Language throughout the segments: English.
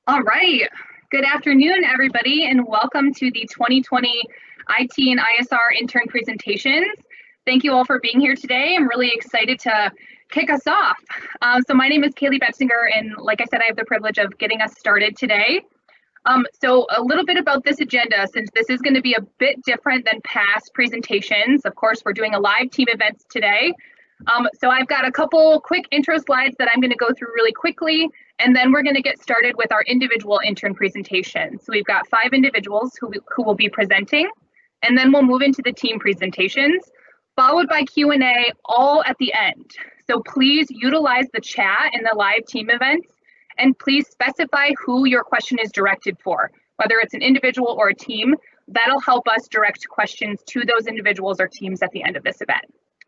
All right. Good afternoon, everybody, and welcome to the 2020 IT and ISR intern presentations. Thank you all for being here today. I'm really excited to kick us off. So my name is Kaylee Betzinger, and like I said, I have the privilege of getting us started today. So a little bit about this agenda, since this is going to be a bit different than past presentations. Of course, we're doing a live team event today. So I've got a couple quick intro slides that I'm going to go through really quickly, and then we're going to get started with our individual intern presentations. So we've got 5 individuals who will be presenting, and then we'll move into the team presentations, followed by Q&A all at the end. So please utilize the chat in the live team events, and please specify who your question is directed for, whether it's an individual or a team. That'll help us direct questions to those individuals or teams at the end of this event.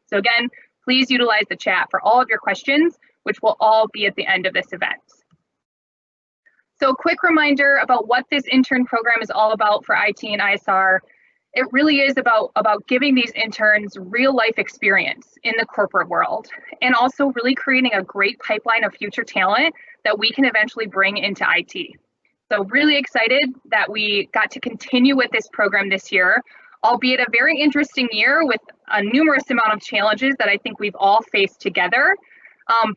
So again, please utilize the chat for all of your questions, which will all be at the end of this event. So a quick reminder about what this intern program is all about for IT and ISR. It really is about giving these interns real life experience in the corporate world, and also really creating a great pipeline of future talent that we can eventually bring into IT. So really excited that we got to continue with this program this year, albeit a very interesting year with a numerous amount of challenges that I think we've all faced together.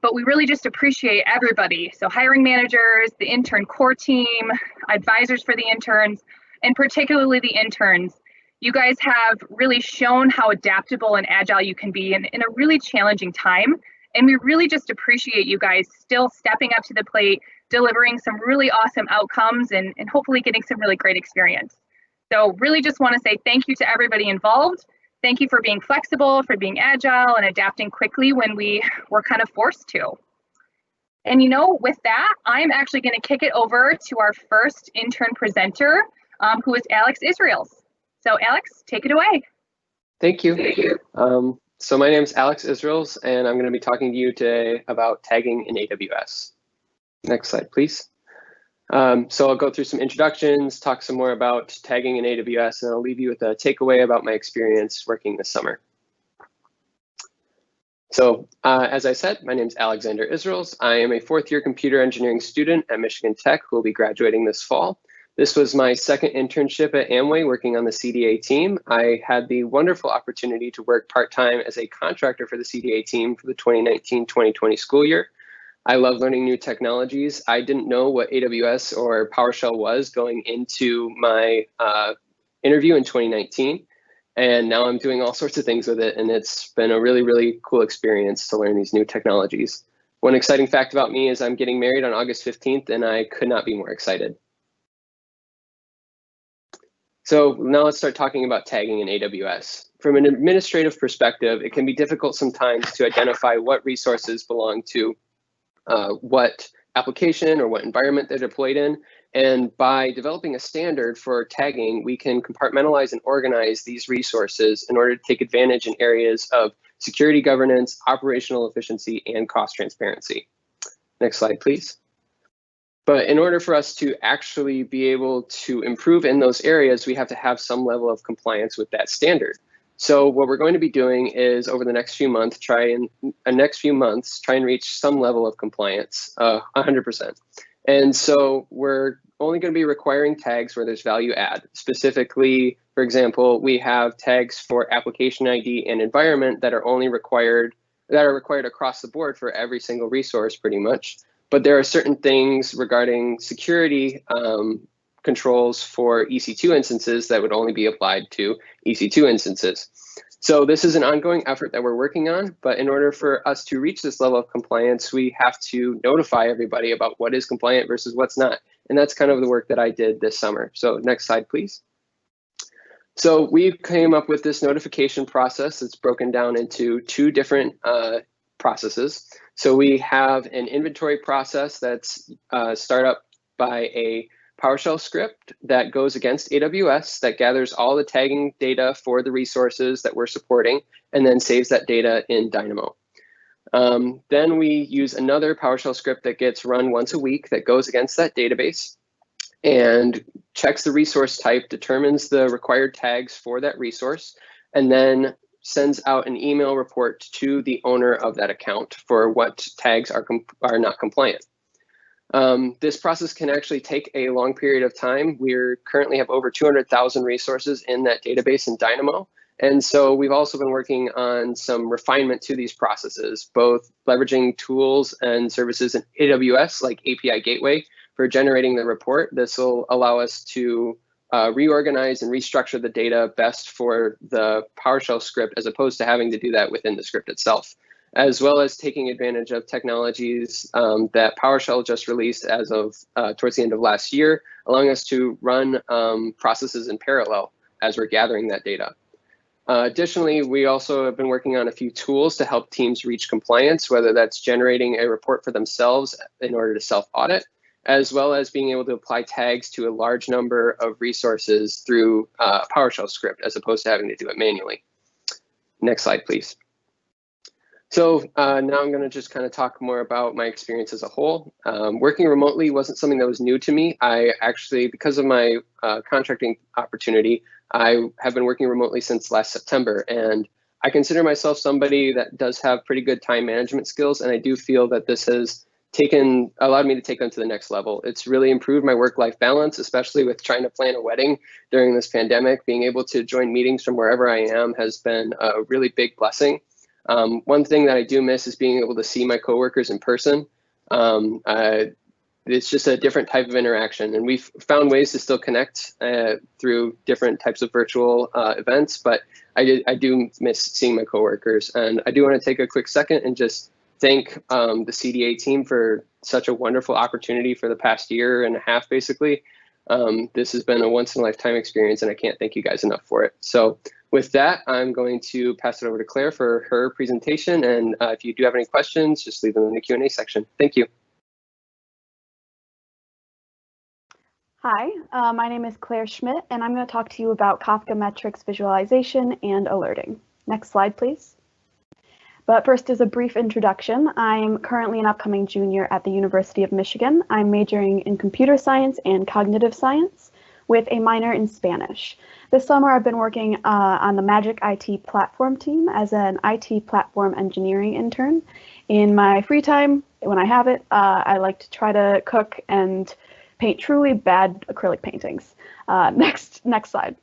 But we really just appreciate everybody. So hiring managers, the intern core team, advisors for the interns, and particularly the interns. You guys have really shown how adaptable and agile you can be in a really challenging time. And we really just appreciate you guys still stepping up to the plate, delivering some really awesome outcomes, and hopefully getting some really great experience. So really just want to say thank you to everybody involved. Thank you for being flexible, for being agile and adapting quickly when we were kind of forced to. And with that, I'm actually going to kick it over to our first intern presenter, who is Alex Israels. So Alex, take it away. Thank you. So my name is Alex Israels, and I'm going to be talking to you today about tagging in AWS. Next slide, please. So I'll go through some introductions, talk some more about tagging in AWS, and I'll leave you with a takeaway about my experience working this summer. So as I said, my name is Alexander Israels. I am a 4th-year computer engineering student at Michigan Tech who will be graduating this fall. This was my 2nd internship at Amway working on the CDA team. I had the wonderful opportunity to work part-time as a contractor for the CDA team for the 2019-2020 school year. I love learning new technologies. I didn't know what AWS or PowerShell was going into my interview in 2019. And now I'm doing all sorts of things with it. And it's been a really, really cool experience to learn these new technologies. One exciting fact about me is I'm getting married on August 15th, and I could not be more excited. So now let's start talking about tagging in AWS. From an administrative perspective, it can be difficult sometimes to identify what resources belong to what application or what environment they're deployed in. And by developing a standard for tagging, we can compartmentalize and organize these resources in order to take advantage in areas of security governance, operational efficiency, and cost transparency. Next slide, please. But in order for us to actually be able to improve in those areas, we have to have some level of compliance with that standard. So what we're going to be doing is over the next few months, try and reach some level of compliance, 100%. And so we're only going to be requiring tags where there's value add. Specifically, for example, we have tags for application ID and environment that are required across the board for every single resource pretty much. But there are certain things regarding security controls for EC2 instances that would only be applied to EC2 instances. So this is an ongoing effort that we're working on, but in order for us to reach this level of compliance, we have to notify everybody about what is compliant versus what's not. And that's kind of the work that I did this summer. So next slide, please. So we came up with this notification process that's broken down into 2 different processes. So we have an inventory process that's start up by a PowerShell script that goes against AWS that gathers all the tagging data for the resources that we're supporting and then saves that data in Dynamo. Then we use another PowerShell script that gets run once a week that goes against that database and checks the resource type, determines the required tags for that resource, and then sends out an email report to the owner of that account for what tags are not compliant. This process can actually take a long period of time. We currently have over 200,000 resources in that database in Dynamo. And so we've also been working on some refinement to these processes, both leveraging tools and services in AWS like API Gateway for generating the report. This will allow us to reorganize and restructure the data best for the PowerShell script as opposed to having to do that within the script itself, as well as taking advantage of technologies that PowerShell just released as of towards the end of last year, allowing us to run processes in parallel as we're gathering that data. Additionally, we also have been working on a few tools to help teams reach compliance, whether that's generating a report for themselves in order to self-audit, as well as being able to apply tags to a large number of resources through a PowerShell script as opposed to having to do it manually. Next slide, please. So now I'm going to just kind of talk more about my experience as a whole. Working remotely wasn't something that was new to me. I actually, because of my contracting opportunity, I have been working remotely since last September, and I consider myself somebody that does have pretty good time management skills, and I do feel that this has allowed me to take them to the next level. It's really improved my work-life balance, especially with trying to plan a wedding during this pandemic. Being able to join meetings from wherever I am has been a really big blessing. One thing that I do miss is being able to see my coworkers in person. It's just a different type of interaction, and we've found ways to still connect through different types of virtual events, but I do miss seeing my coworkers. And I do want to take a quick second and just thank the CDA team for such a wonderful opportunity for the past year and a half, basically. This has been a once-in-a-lifetime experience, and I can't thank you guys enough for it. So with that, I'm going to pass it over to Claire for her presentation, and if you do have any questions, just leave them in the Q&A section. Thank you. Hi, my name is Claire Schmidt, and I'm going to talk to you about Kafka metrics visualization and alerting. Next slide, please. But first, as a brief introduction, I'm currently an upcoming junior at the University of Michigan. I'm majoring in computer science and cognitive science with a minor in Spanish. This summer, I've been working on the Magic IT platform team as an IT platform engineering intern. In my free time, when I have it, I like to try to cook and paint truly bad acrylic paintings. Next slide.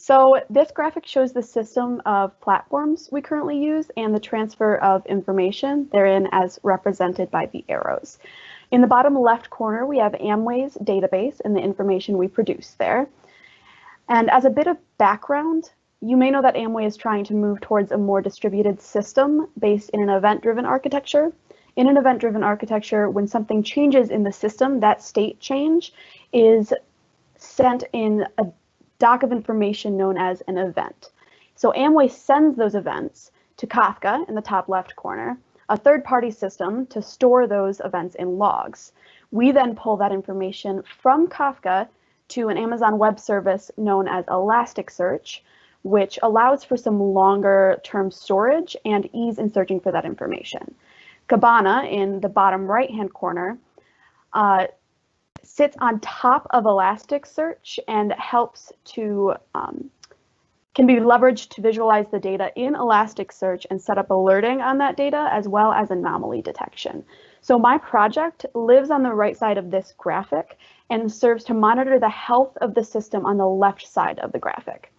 So this graphic shows the system of platforms we currently use and the transfer of information therein as represented by the arrows. In the bottom left corner, we have Amway's database and the information we produce there. And as a bit of background, you may know that Amway is trying to move towards a more distributed system based in an event-driven architecture. In an event-driven architecture, when something changes in the system, that state change is sent in a doc of information known as an event. So Amway sends those events to Kafka in the top left corner, a third-party system to store those events in logs. We then pull that information from Kafka to an Amazon Web Service known as Elasticsearch, which allows for some longer-term storage and ease in searching for that information. Kibana, in the bottom right-hand corner, sits on top of Elasticsearch and helps to, can be leveraged to visualize the data in Elasticsearch and set up alerting on that data, as well as anomaly detection. So my project lives on the right side of this graphic and serves to monitor the health of the system on the left side of the graphic,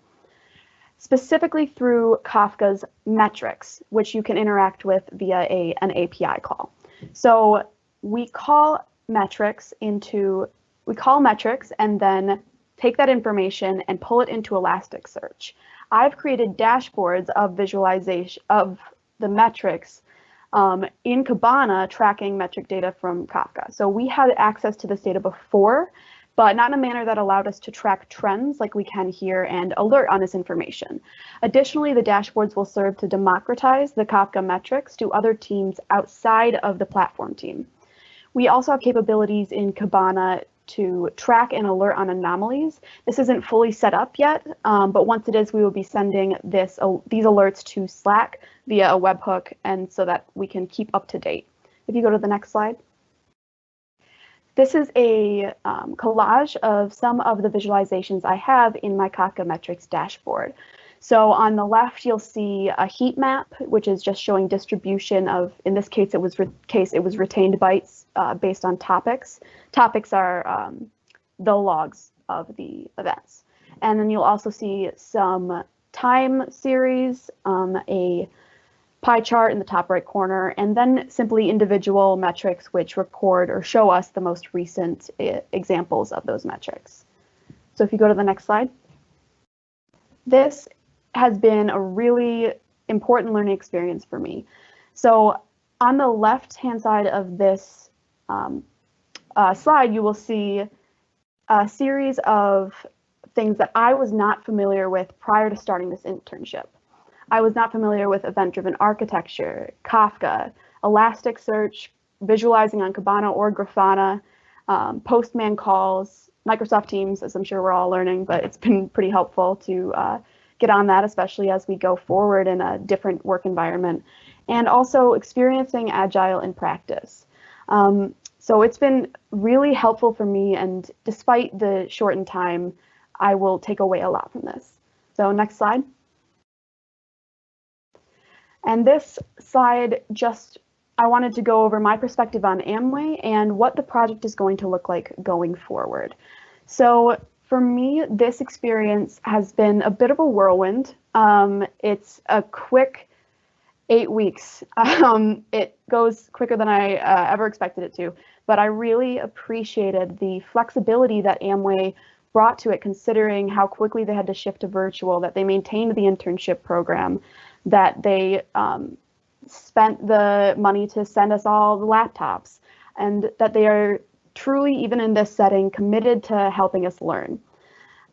specifically through Kafka's metrics, which you can interact with via an API call. So we call metrics and then take that information and pull it into Elasticsearch. I've created dashboards of visualization of the metrics in Kibana tracking metric data from Kafka. So we had access to this data before, but not in a manner that allowed us to track trends like we can here and alert on this information. Additionally, the dashboards will serve to democratize the Kafka metrics to other teams outside of the platform team. We also have capabilities in Kibana to track and alert on anomalies. This isn't fully set up yet, but once it is, we will be sending these alerts to Slack via a webhook, and so that we can keep up to date. If you go to the next slide. This is a collage of some of the visualizations I have in my Kafka metrics dashboard. So on the left, you'll see a heat map, which is just showing distribution of, in this case, it was retained bytes based on topics. Topics are the logs of the events. And then you'll also see some time series, a pie chart in the top right corner, and then simply individual metrics which record or show us the most recent examples of those metrics. So if you go to the next slide. This has been a really important learning experience for me. So on the left-hand side of this slide, you will see a series of things that I was not familiar with prior to starting this internship. I was not familiar with event-driven architecture, Kafka, Elasticsearch, visualizing on Kibana or Grafana, Postman calls, Microsoft Teams, as I'm sure we're all learning, but it's been pretty helpful to get on that, especially as we go forward in a different work environment, and also experiencing Agile in practice. So it's been really helpful for me, and despite the shortened time, I will take away a lot from this. So next slide. And this slide I wanted to go over my perspective on Amway and what the project is going to look like going forward. So for me, this experience has been a bit of a whirlwind. It's a quick 8 weeks. It goes quicker than I ever expected it to, but I really appreciated the flexibility that Amway brought to it, considering how quickly they had to shift to virtual, that they maintained the internship program, that they spent the money to send us all the laptops, and that they are truly, even in this setting, committed to helping us learn.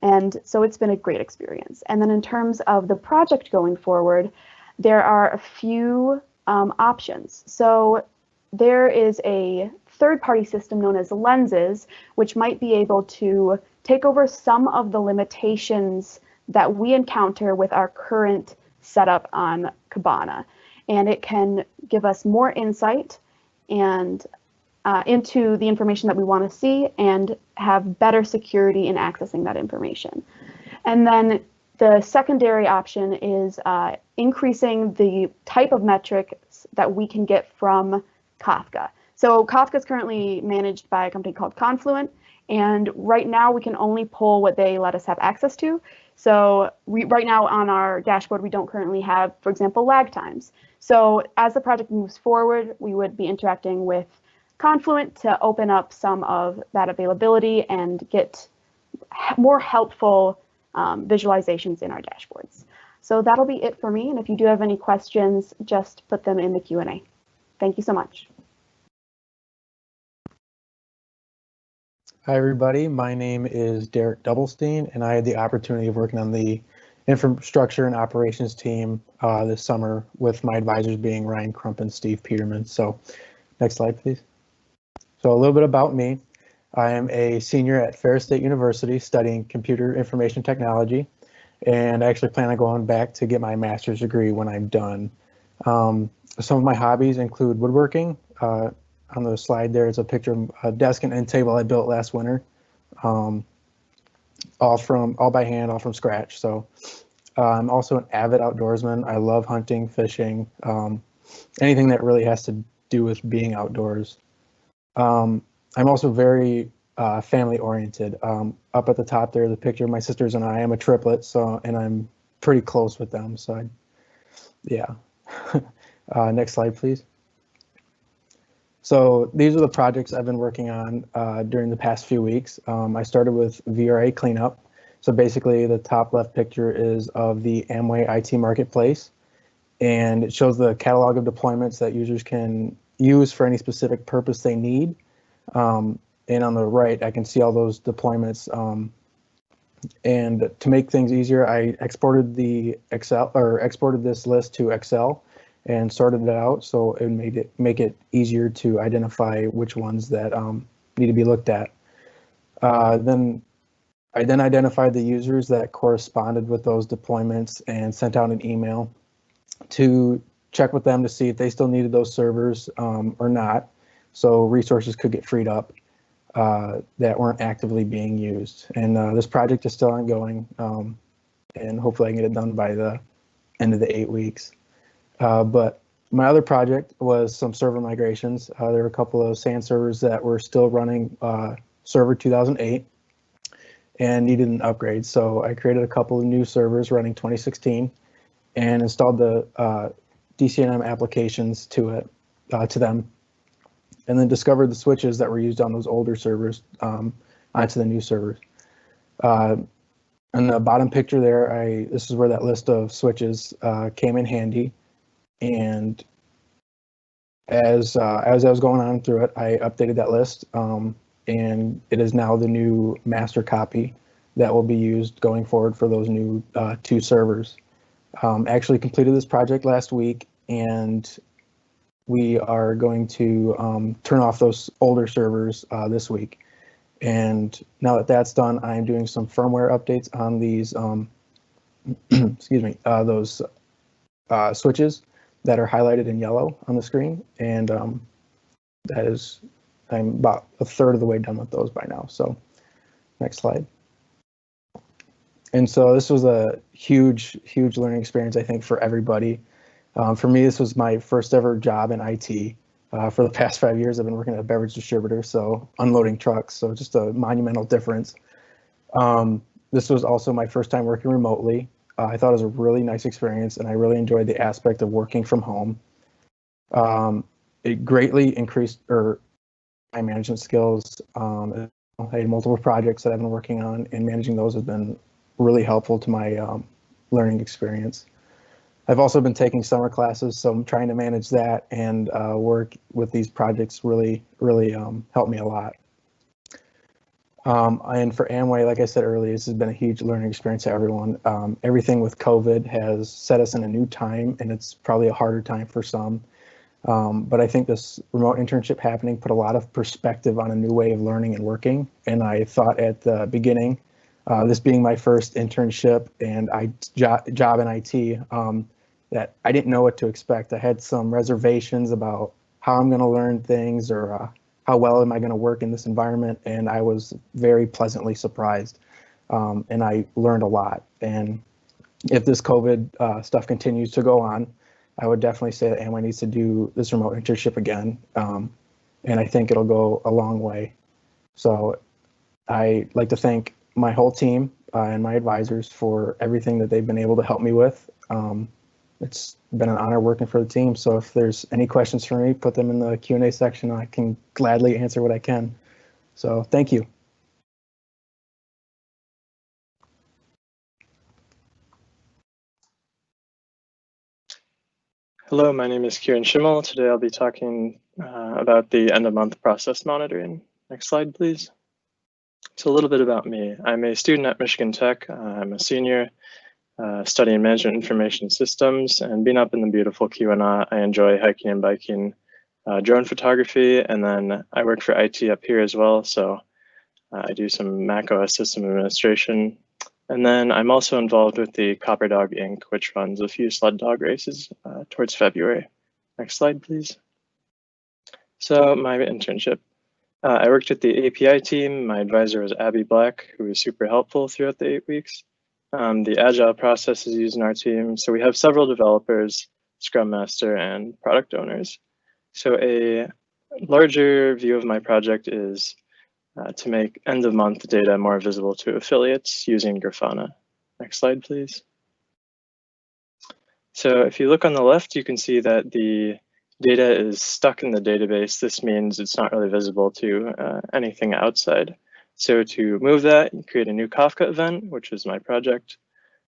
And so it's been a great experience. And then in terms of the project going forward, there are a few options. So there is a third-party system known as Lenses, which might be able to take over some of the limitations that we encounter with our current setup on Kibana. And it can give us more insight and into the information that we want to see and have better security in accessing that information. And then the secondary option is increasing the type of metrics that we can get from Kafka. So Kafka is currently managed by a company called Confluent, and right now we can only pull what they let us have access to. So right now on our dashboard, we don't currently have, for example, lag times. So as the project moves forward, we would be interacting with Confluent to open up some of that availability and get more helpful visualizations in our dashboards. So that'll be it for me. And if you do have any questions, just put them in the Q&A. Thank you so much. Hi, everybody. My name is Derek Doublestein, and I had the opportunity of working on the infrastructure and operations team this summer, with my advisors being Ryan Crump and Steve Peterman. So next slide, please. So a little bit about me. I am a senior at Ferris State University studying computer information technology, and I actually plan on going back to get my master's degree when I'm done. Some of my hobbies include woodworking. On the slide there is a picture of a desk and end table I built last winter, all by hand, all from scratch. So I'm also an avid outdoorsman. I love hunting, fishing, anything that really has to do with being outdoors. I'm also very family oriented. Up at the top there is a picture of my sisters and I. I'm a triplet, and I'm pretty close with them. So yeah. Next slide, please. So these are the projects I've been working on during the past few weeks. I started with VRA cleanup. So basically the top left picture is of the Amway IT marketplace, and it shows the catalog of deployments that users can use for any specific purpose they need. And on the right, I can see all those deployments. And to make things easier, I exported this list to Excel and sorted it out, so it make it easier to identify which ones that need to be looked at. Then I identified the users that corresponded with those deployments and sent out an email to check with them to see if they still needed those servers or not, so resources could get freed up that weren't actively being used. And this project is still ongoing. and hopefully I can get it done by the end of the 8 weeks. But my other project was some server migrations. There were a couple of SAN servers that were still running server 2008 and needed an upgrade. So I created a couple of new servers running 2016 and installed the DCNM applications to them, and then discovered the switches that were used on those older servers onto the new servers. In the bottom picture there, this is where that list of switches came in handy. And as I was going on through it, I updated that list, and it is now the new master copy that will be used going forward for those new 2 servers. Actually completed this project last week, and we are going to turn off those older servers this week. And now that that's done, I am doing some firmware updates on these, excuse me, those switches that are highlighted in yellow on the screen. And I'm about a third of the way done with those by now. So next slide. And so this was a huge learning experience, I think, for everybody. For me, this was my first ever job in IT. For the past 5 years, I've been working at a beverage distributor, so unloading trucks, so just a monumental difference. This was also my first time working remotely. I thought it was a really nice experience, and I really enjoyed the aspect of working from home. It greatly increased my management skills. I had multiple projects that I've been working on, and managing those has been really helpful to my learning experience. I've also been taking summer classes, so I'm trying to manage that, and work with these projects really helped me a lot. And for Amway, like I said earlier, this has been a huge learning experience to everyone. Everything with COVID has set us in a new time, and it's probably a harder time for some. But I think this remote internship happening put a lot of perspective on a new way of learning and working. And I thought at the beginning, this being my first internship and job in IT, that I didn't know what to expect. I had some reservations about how I'm going to learn things, or how well am I going to work in this environment, and I was very pleasantly surprised, and I learned a lot. And if this COVID stuff continues to go on, I would definitely say that Amway needs to do this remote internship again, and I think it'll go a long way. So I'd like to thank my whole team and my advisors for everything that they've been able to help me with. It's been an honor working for the team. So if there's any questions for me, put them in the Q&A section. I can gladly answer what I can. So thank you. Hello, my name is Kieran Schimmel. Today I'll be talking about the end of month process monitoring. Next slide, please. So a little bit about me. I'm a student at Michigan Tech. I'm a senior studying management information systems, and being up in the beautiful Keweenaw, I enjoy hiking and biking, drone photography, and then I work for IT up here as well. So I do some Mac OS system administration. And then I'm also involved with the Copper Dog Inc., which runs a few sled dog races towards February. Next slide, please. So my internship. I worked with the API team. My advisor was Abby Black, who was super helpful throughout the 8 weeks. The agile process is used in our team. So we have several developers, Scrum Master, and product owners. So a larger view of my project is to make end of month data more visible to affiliates using Grafana. Next slide, please. So if you look on the left, you can see that the data is stuck in the database. This means it's not really visible to anything outside. So to move that, you create a new Kafka event, which is my project.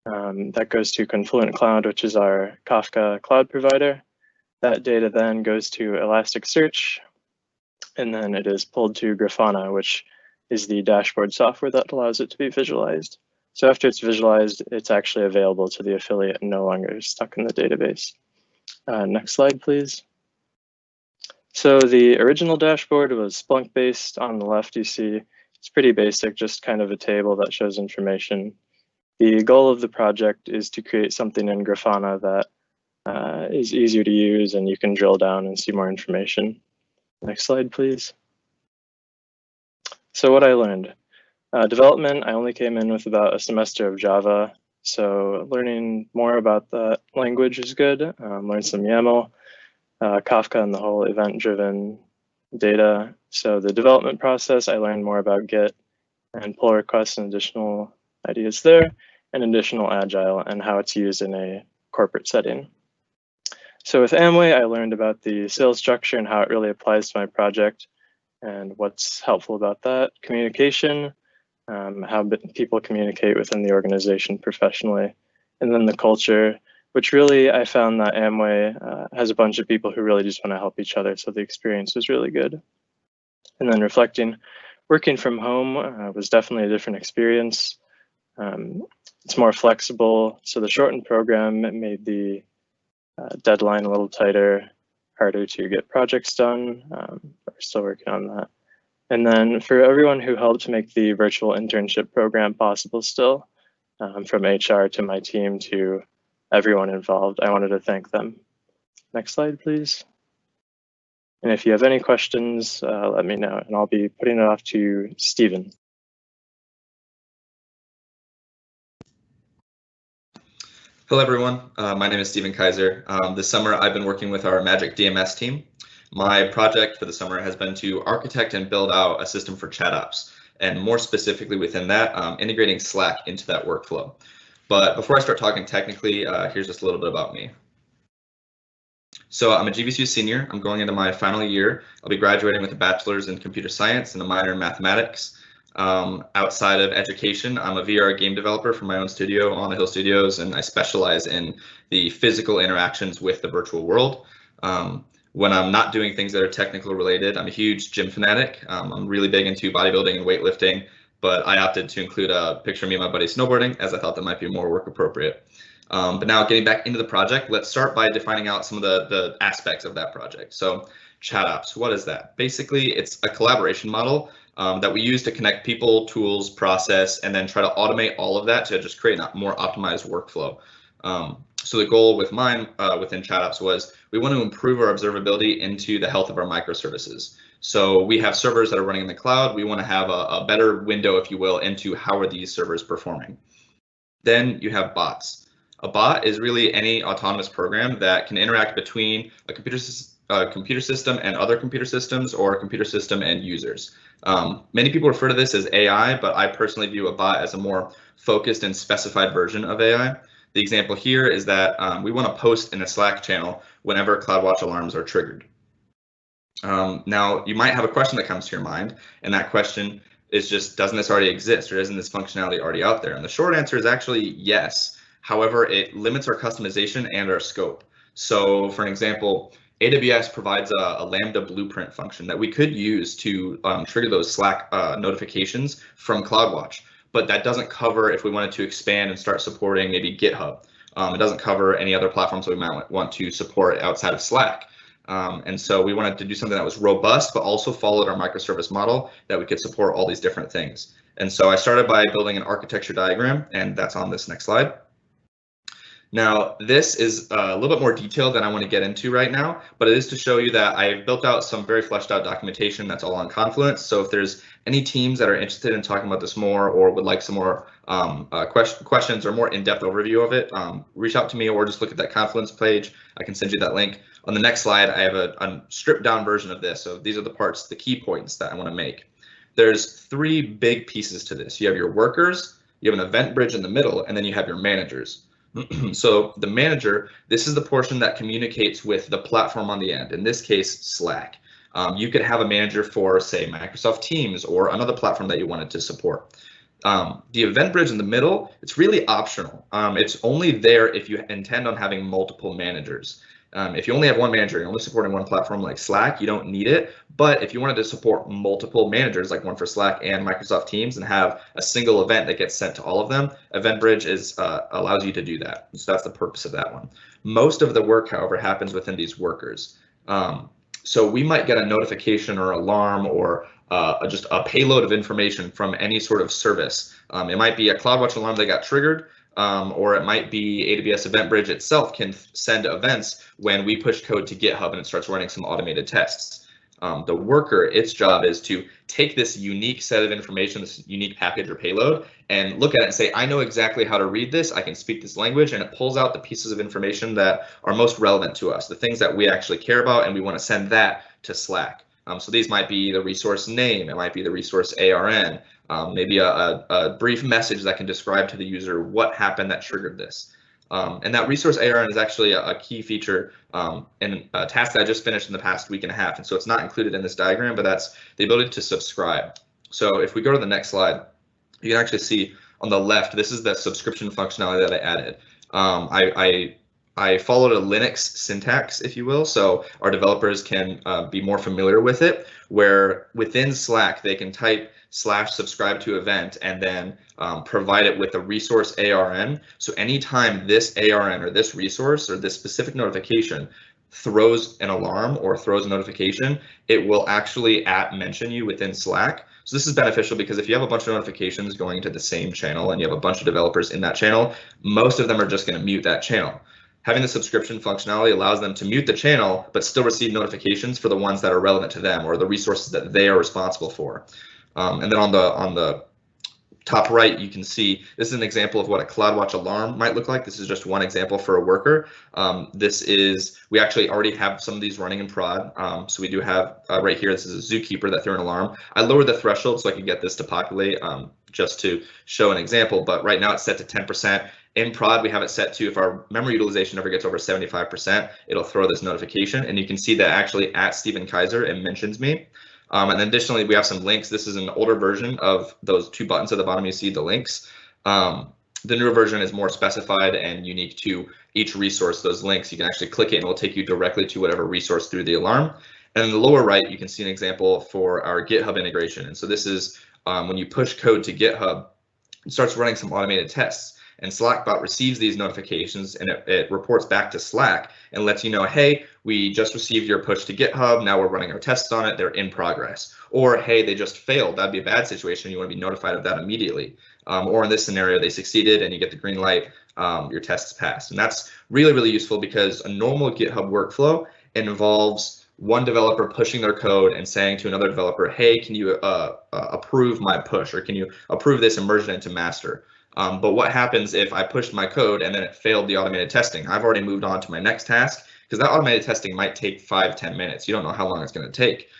That goes to Confluent Cloud, which is our Kafka cloud provider. That data then goes to Elasticsearch, and then it is pulled to Grafana, which is the dashboard software that allows it to be visualized. So after it's visualized, it's actually available to the affiliate and no longer stuck in the database. Next slide, please. So the original dashboard was Splunk based. On the left, you see it's pretty basic, just kind of a table that shows information. The goal of the project is to create something in Grafana that is easier to use and you can drill down and see more information. Next slide, please. So what I learned. Development, I only came in with about a semester of Java. So learning more about that language is good. Learn some YAML, Kafka, and the whole event-driven data. So the development process, I learned more about Git and pull requests and additional ideas there, and additional Agile and how it's used in a corporate setting. So with Amway, I learned about the sales structure and how it really applies to my project and what's helpful about that. Communication, how people communicate within the organization professionally, and then the culture, which really I found that Amway has a bunch of people who really just want to help each other. So the experience was really good. And then reflecting, working from home was definitely a different experience. It's more flexible. So the shortened program made the deadline a little tighter, harder to get projects done. We're still working on that. And then for everyone who helped make the virtual internship program possible still, from HR to my team to everyone involved, I wanted to thank them. Next slide, please. And if you have any questions, let me know, and I'll be putting it off to Stephen. Hello, everyone. My name is Stephen Kiser. This summer, I've been working with our Magic DMS team. My project for the summer has been to architect and build out a system for chat ops, and more specifically within that, integrating Slack into that workflow. But before I start talking technically, here's just a little bit about me. So I'm a GVCU senior. I'm going into my final year. I'll be graduating with a bachelor's in computer science and a minor in mathematics. Outside of education, I'm a VR game developer for my own studio, On the Hill Studios, and I specialize in the physical interactions with the virtual world. When I'm not doing things that are technical related, I'm a huge gym fanatic. I'm really big into bodybuilding and weightlifting, but I opted to include a picture of me and my buddy snowboarding as I thought that might be more work appropriate. But now getting back into the project, let's start by defining out some of the aspects of that project. So chat ops, what is that? Basically, it's a collaboration model that we use to connect people, tools, process, and then try to automate all of that to just create a more optimized workflow. So the goal with mine within chat ops was we want to improve our observability into the health of our microservices. So we have servers that are running in the cloud. We want to have a better window, if you will, into how are these servers performing. Then you have bots. A bot is really any autonomous program that can interact between a computer system and other computer systems, or a computer system and users. Many people refer to this as AI, but I personally view a bot as a more focused and specified version of AI. The example here is that we want to post in a Slack channel whenever CloudWatch alarms are triggered. Now, you might have a question that comes to your mind, and that question is just, doesn't this already exist, or isn't this functionality already out there? And the short answer is actually yes. However, it limits our customization and our scope. So for an example, AWS provides a Lambda blueprint function that we could use to trigger those Slack notifications from CloudWatch, but that doesn't cover if we wanted to expand and start supporting maybe GitHub. It doesn't cover any other platforms that we might want to support outside of Slack. And so we wanted to do something that was robust, but also followed our microservice model that we could support all these different things. And so I started by building an architecture diagram, and that's on this next slide. Now, this is a little bit more detailed than I want to get into right now, but it is to show you that I've built out some very fleshed out documentation that's all on Confluence. So if there's any teams that are interested in talking about this more, or would like some more questions or more in-depth overview of it, reach out to me, or just look at that Confluence page. I can send you that link. On the next slide, I have a stripped down version of this. So these are the parts, the key points that I want to make. There's three big pieces to this. You have your workers, you have an event bridge in the middle, and then you have your managers. So the manager, this is the portion that communicates with the platform on the end, in this case, Slack. You could have a manager for, say, Microsoft Teams or another platform that you wanted to support. The event bridge in the middle, it's really optional. It's only there if you intend on having multiple managers. If you only have one manager, you're only supporting one platform like Slack, you don't need it. But if you wanted to support multiple managers, like one for Slack and Microsoft Teams, and have a single event that gets sent to all of them, Event Bridge allows you to do that. So that's the purpose of that one. Most of the work, however, happens within these workers. So we might get a notification or alarm or just a payload of information from any sort of service. It might be a CloudWatch alarm that got triggered. Or it might be AWS Event Bridge itself can send events when we push code to GitHub and it starts running some automated tests. The worker, its job is to take this unique set of information, this unique package or payload, and look at it and say, I know exactly how to read this, I can speak this language, and it pulls out the pieces of information that are most relevant to us, the things that we actually care about, and we want to send that to Slack. So these might be the resource name, it might be the resource ARN, maybe a brief message that can describe to the user what happened that triggered this. And that resource ARN is actually a key feature in a task that I just finished in the past week and a half. And so it's not included in this diagram, but that's the ability to subscribe. So if we go to the next slide, you can actually see on the left, this is the subscription functionality that I added. I followed a Linux syntax, if you will, so our developers can be more familiar with it, where within Slack, they can type /subscribe to event and then provide it with a resource ARN. So anytime this ARN or this resource or this specific notification throws an alarm or throws a notification, it will actually mention you within Slack. So this is beneficial because if you have a bunch of notifications going to the same channel and you have a bunch of developers in that channel, most of them are just going to mute that channel. Having the subscription functionality allows them to mute the channel, but still receive notifications for the ones that are relevant to them or the resources that they are responsible for. And then on the top right, you can see this is an example of what a CloudWatch alarm might look like. This is just one example for a worker. We actually already have some of these running in prod. So we do have right here, this is a zookeeper that threw an alarm. I lowered the threshold so I could get this to populate just to show an example, but right now it's set to 10%. In prod, we have it set to, if our memory utilization ever gets over 75%, it'll throw this notification. And you can see that actually at Stephen Kiser, it mentions me. And then additionally, we have some links. This is an older version of those two buttons at the bottom. You see the links. The newer version is more specified and unique to each resource. Those links, you can actually click it and it will take you directly to whatever resource through the alarm. And in the lower right, you can see an example for our GitHub integration. And so this is when you push code to GitHub, it starts running some automated tests. And Slackbot receives these notifications and it reports back to Slack and lets you know, hey, we just received your push to GitHub. Now we're running our tests on it. They're in progress. Or, hey, they just failed. That'd be a bad situation. You want to be notified of that immediately. Or in this scenario, they succeeded and you get the green light. Your tests passed. And that's really, really useful because a normal GitHub workflow involves one developer pushing their code and saying to another developer, hey, can you approve my push? Or can you approve this and merge it into master? But what happens if I pushed my code and then it failed the automated testing? I've already moved on to my next task because that automated testing might take 5-10 minutes. You don't know how long it's going to take.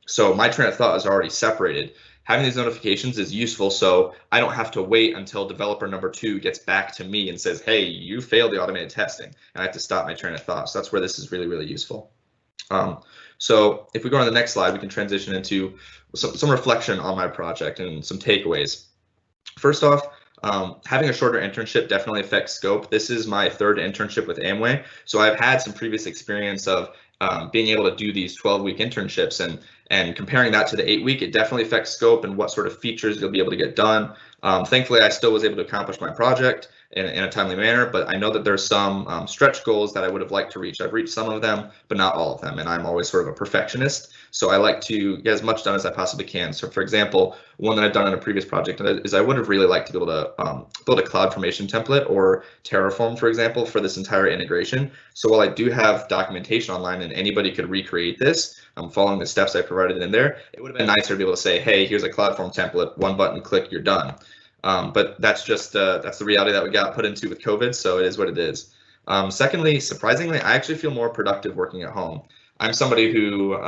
So my train of thought is already separated. Having these notifications is useful so I don't have to wait until developer number 2 gets back to me and says, hey, you failed the automated testing. And I have to stop my train of thought. So that's where this is really, really useful. So if we go on to the next slide, we can transition into some reflection on my project and some takeaways. First off, having a shorter internship definitely affects scope. This is my 3rd internship with Amway, so I've had some previous experience of being able to do these 12-week internships, and comparing that to the 8-week, it definitely affects scope and what sort of features you'll be able to get done. Thankfully, I still was able to accomplish my project in a timely manner, but I know that there's some stretch goals that I would have liked to reach. I've reached some of them, but not all of them, and I'm always sort of a perfectionist, so I like to get as much done as I possibly can. So for example, one that I've done in a previous project is I would have really liked to be able to build a CloudFormation template or Terraform, for example, for this entire integration. So while I do have documentation online and anybody could recreate this, following the steps I provided in there, it would have been nicer to be able to say, hey, here's a CloudForm template, one button click, you're done. But that's just that's the reality that we got put into with COVID, so it is what it is. Secondly, surprisingly, I actually feel more productive working at home. I'm somebody who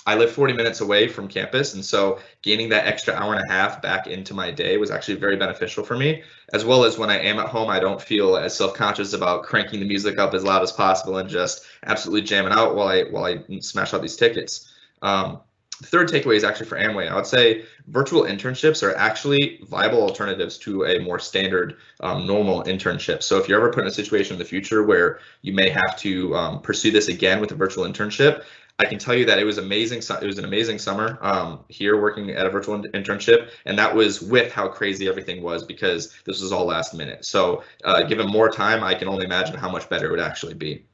I live 40 minutes away from campus, and so gaining that extra hour and a half back into my day was actually very beneficial for me, as well as when I am at home, I don't feel as self-conscious about cranking the music up as loud as possible and just absolutely jamming out while I smash out these tickets. The third takeaway is actually for Amway. I would say virtual internships are actually viable alternatives to a more standard normal internship. So if you're ever put in a situation in the future where you may have to pursue this again with a virtual internship, I can tell you that it was amazing. It was an amazing summer here working at a virtual internship, and that was with how crazy everything was because this was all last minute. So given more time, I can only imagine how much better it would actually be.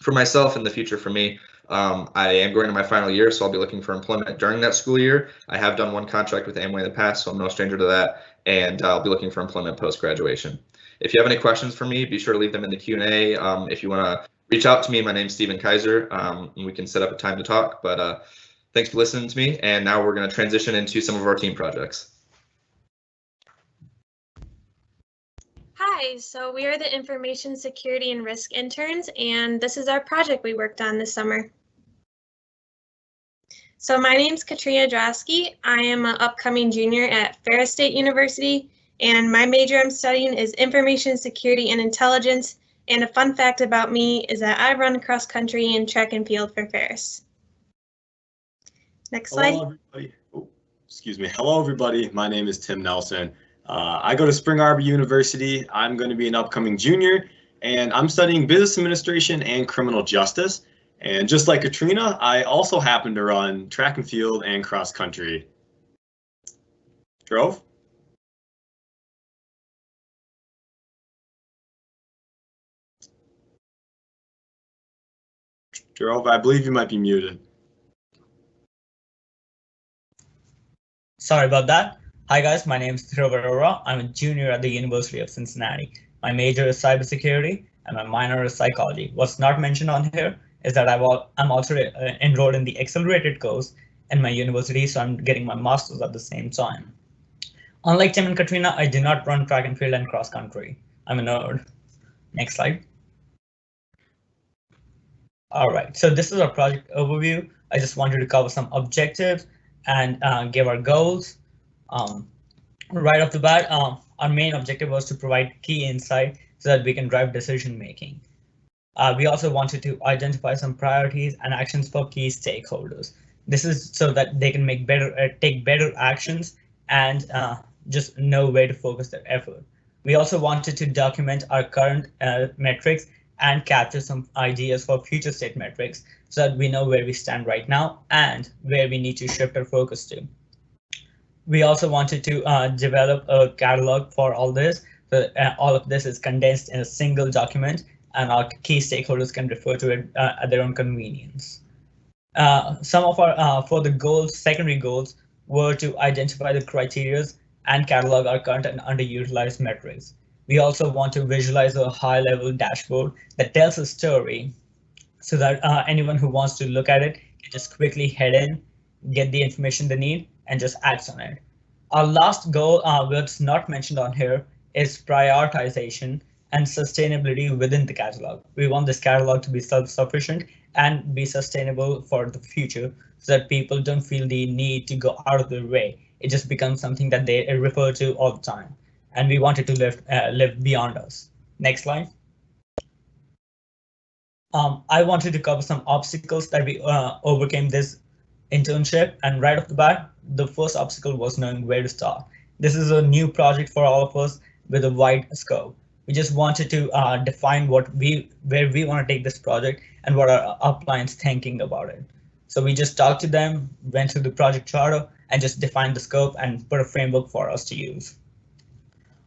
For myself in the future, for me, I am going to my final year, so I'll be looking for employment during that school year. I have done one contract with Amway in the past, so I'm no stranger to that, and I'll be looking for employment post-graduation. If you have any questions for me, be sure to leave them in the Q&A. If you want to reach out to me. My name's Stephen Kiser, and we can set up a time to talk. But thanks for listening to me. And now we're going to transition into some of our team projects. Hi, so we are the Information Security and Risk Interns, and this is our project we worked on this summer. So my name's Katrina Droski. I am an upcoming junior at Ferris State University, and my major I'm studying is Information Security and Intelligence. And a fun fact about me is that I run cross country and track and field for Ferris. Next slide. Hello, everybody. Oh, excuse me. Hello, everybody. My name is Tim Nelson. I go to Spring Arbor University. I'm going to be an upcoming junior, and I'm studying business administration and criminal justice. And just like Katrina, I also happen to run track and field and cross country. Dhruv? Dhruv, I believe you might be muted. Sorry about that. Hi guys, my name is Dhruv Arora. I'm a junior at the University of Cincinnati. My major is cybersecurity and my minor is psychology. What's not mentioned on here is that I'm also enrolled in the accelerated course in my university, so I'm getting my master's at the same time. Unlike Tim and Katrina, I do not run track and field and cross country. I'm a nerd. Next slide. All right, so this is our project overview. I just wanted to cover some objectives and give our goals. Right off the bat, our main objective was to provide key insight so that we can drive decision making. We also wanted to identify some priorities and actions for key stakeholders. This is so that they can make take better actions and just know where to focus their effort. We also wanted to document our current metrics and capture some ideas for future state metrics so that we know where we stand right now and where we need to shift our focus to. We also wanted to develop a catalog for all this. So all of this is condensed in a single document and our key stakeholders can refer to it at their own convenience. Some of our further goals, secondary goals, were to identify the criteria and catalog our current and underutilized metrics. We also want to visualize a high-level dashboard that tells a story so that anyone who wants to look at it can just quickly head in, get the information they need, and just act on it. Our last goal, what's not mentioned on here, is prioritization and sustainability within the catalog. We want this catalog to be self-sufficient and be sustainable for the future so that people don't feel the need to go out of their way. It just becomes something that they refer to all the time. And we wanted to live beyond us. Next slide. I wanted to cover some obstacles that we overcame this internship, and right off the bat, the first obstacle was knowing where to start. This is a new project for all of us with a wide scope. We just wanted to define where we want to take this project and what our upline's thinking about it. So we just talked to them, went through the project charter, and just defined the scope and put a framework for us to use.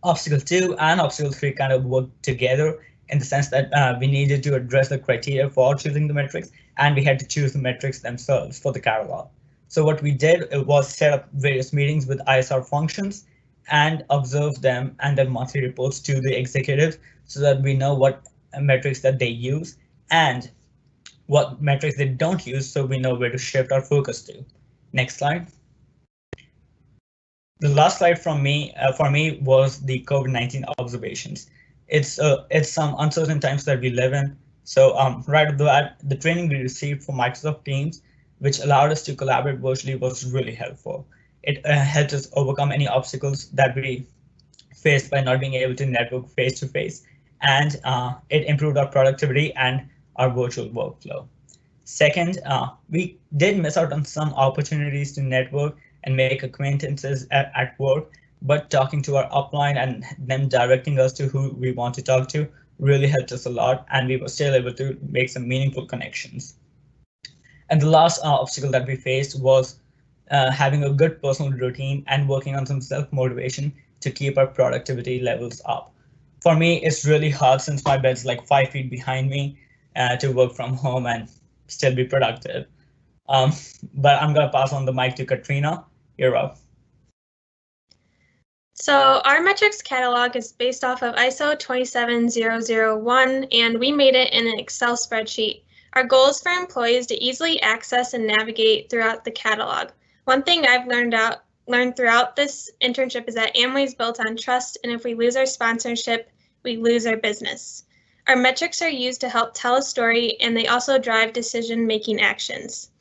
Obstacle 2 and Obstacle 3 kind of worked together in the sense that we needed to address the criteria for choosing the metrics, and we had to choose the metrics themselves for the catalog. So what we did was set up various meetings with ISR functions and observe them and their monthly reports to the executives so that we know what metrics that they use and what metrics they don't use, so we know where to shift our focus to. Next slide. The last slide from me, for me, was the COVID-19 observations. It's some uncertain times that we live in. So right off the bat, the training we received from Microsoft Teams, which allowed us to collaborate virtually, was really helpful. It helped us overcome any obstacles that we faced by not being able to network face to face, and it improved our productivity and our virtual workflow. Second, we did miss out on some opportunities to network and make acquaintances at work, but talking to our upline and them directing us to who we want to talk to really helped us a lot, and we were still able to make some meaningful connections. And the last obstacle that we faced was having a good personal routine and working on some self-motivation to keep our productivity levels up. For me, it's really hard since my bed's like 5 feet behind me to work from home and still be productive. But I'm gonna pass on the mic to Katrina. You're up. So our metrics catalog is based off of ISO 27001, and we made it in an Excel spreadsheet. Our goal is for employees to easily access and navigate throughout the catalog. One thing I've learned throughout this internship is that Amway is built on trust, and if we lose our sponsorship, we lose our business. Our metrics are used to help tell a story, and they also drive decision-making actions.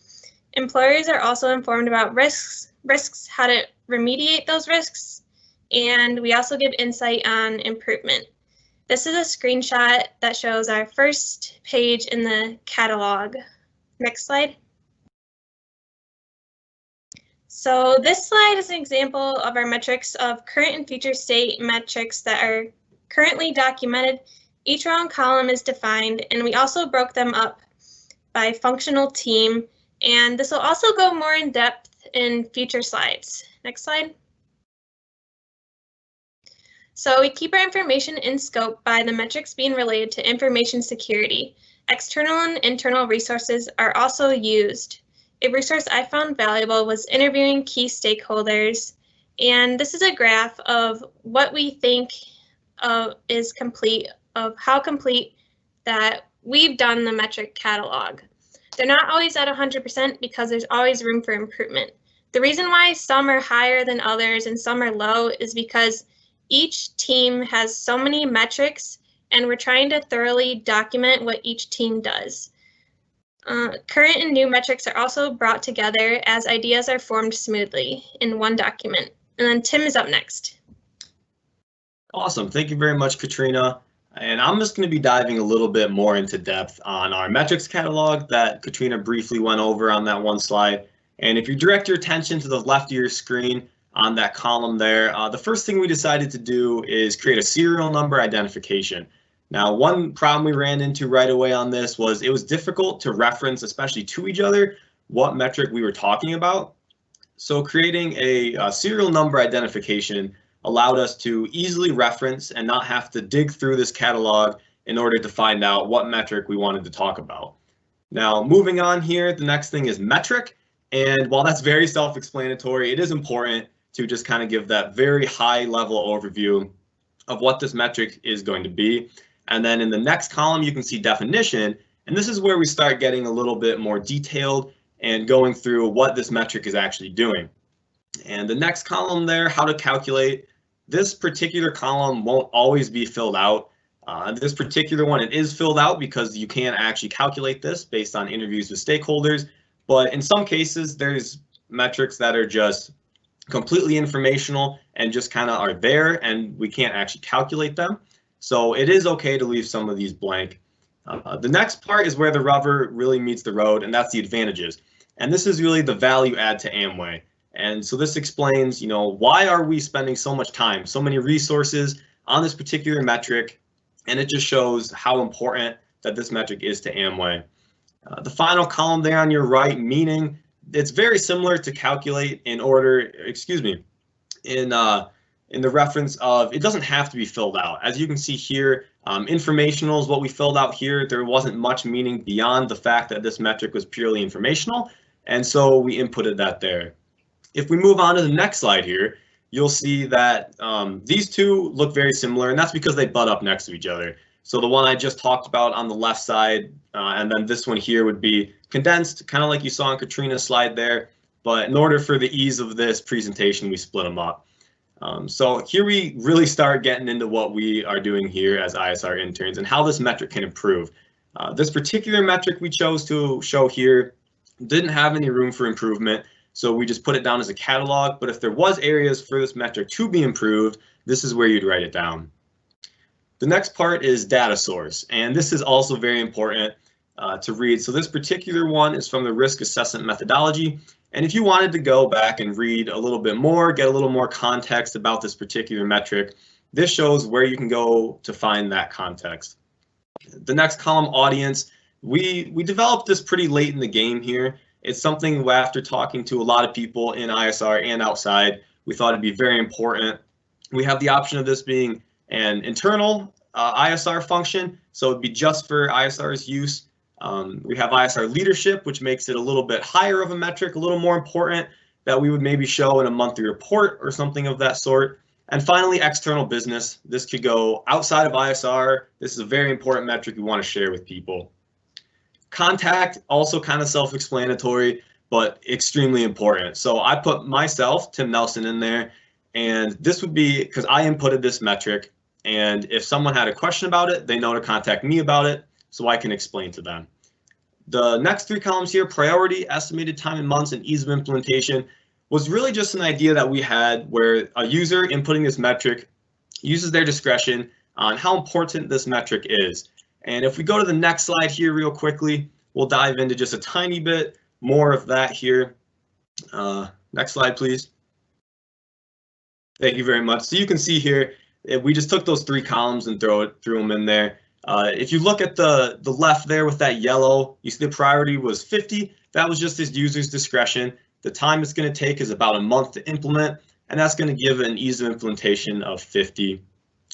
Employers are also informed about risks, how to remediate those risks, and we also give insight on improvement. This is a screenshot that shows our first page in the catalog. Next slide. So this slide is an example of our metrics of current and future state metrics that are currently documented. Each row and column is defined, and we also broke them up by functional team, and this will also go more in depth in future slides. Next slide. So we keep our information in scope by the metrics being related to information security. External and internal resources are also used. A resource I found valuable was interviewing key stakeholders, and this is a graph of what we think is complete, of how complete that we've done the metric catalog. They're not always at 100% because there's always room for improvement. The reason why some are higher than others and some are low is because each team has so many metrics, and we're trying to thoroughly document what each team does. Current and new metrics are also brought together as ideas are formed smoothly in one document. And then Tim is up next. Awesome. Thank you very much, Katrina. And I'm just going to be diving a little bit more into depth on our metrics catalog that Katrina briefly went over on that one slide. And if you direct your attention to the left of your screen, on that column there, the first thing we decided to do is create a serial number identification. Now, one problem we ran into right away on this was it was difficult to reference, especially to each other, what metric we were talking about. So creating a serial number identification allowed us to easily reference and not have to dig through this catalog in order to find out what metric we wanted to talk about. Now, moving on here, the next thing is metric. And while that's very self-explanatory, it is important to just kind of give that very high level overview of what this metric is going to be. And then in the next column, you can see definition. And this is where we start getting a little bit more detailed and going through what this metric is actually doing. And the next column there, how to calculate. This particular column won't always be filled out. This particular one, it is filled out because you can actually calculate this based on interviews with stakeholders. But in some cases, there's metrics that are just completely informational and just kind of are there and we can't actually calculate them. So it is okay to leave some of these blank. The next part is where the rubber really meets the road, and that's the advantages. And this is really the value add to Amway. And so this explains, why are we spending so much time, so many resources on this particular metric, and it just shows how important that this metric is to Amway. The final column there on your right, meaning, it's very similar to calculate in the reference of it doesn't have to be filled out. As you can see here, informational is what we filled out here. There wasn't much meaning beyond the fact that this metric was purely informational, and so we inputted that there. If we move on to the next slide here, you'll see that these two look very similar, and that's because they butt up next to each other. So the one I just talked about on the left side, and then this one here would be condensed, kind of like you saw on Katrina's slide there. But in order for the ease of this presentation, we split them up. So here we really start getting into what we are doing here as ISR interns and how this metric can improve. This particular metric we chose to show here didn't have any room for improvement, so we just put it down as a catalog. But if there was areas for this metric to be improved, this is where you'd write it down. The next part is data source, and this is also very important to read. So this particular one is from the risk assessment methodology. And if you wanted to go back and read a little bit more, get a little more context about this particular metric, this shows where you can go to find that context. The next column, audience, we developed this pretty late in the game here. It's something after talking to a lot of people in ISR and outside, we thought it'd be very important. We have the option of this being an internal ISR function, so it'd be just for ISR's use. We have ISR leadership, which makes it a little bit higher of a metric, a little more important that we would maybe show in a monthly report or something of that sort. And finally, external business. This could go outside of ISR. This is a very important metric we want to share with people. Contact, also kind of self-explanatory, but extremely important. So I put myself, Tim Nelson, in there, and this would be because I inputted this metric, and if someone had a question about it, they know to contact me about it so I can explain to them. The next three columns here, priority, estimated time in months, and ease of implementation, was really just an idea that we had where a user inputting this metric uses their discretion on how important this metric is. And if we go to the next slide here real quickly, we'll dive into just a tiny bit more of that here. Next slide, please. Thank you very much. So you can see here, we just took those three columns and threw them in there. If you look at the left there with that yellow, you see the priority was 50. That was just his user's discretion. The time it's going to take is about a month to implement, and that's going to give an ease of implementation of 50.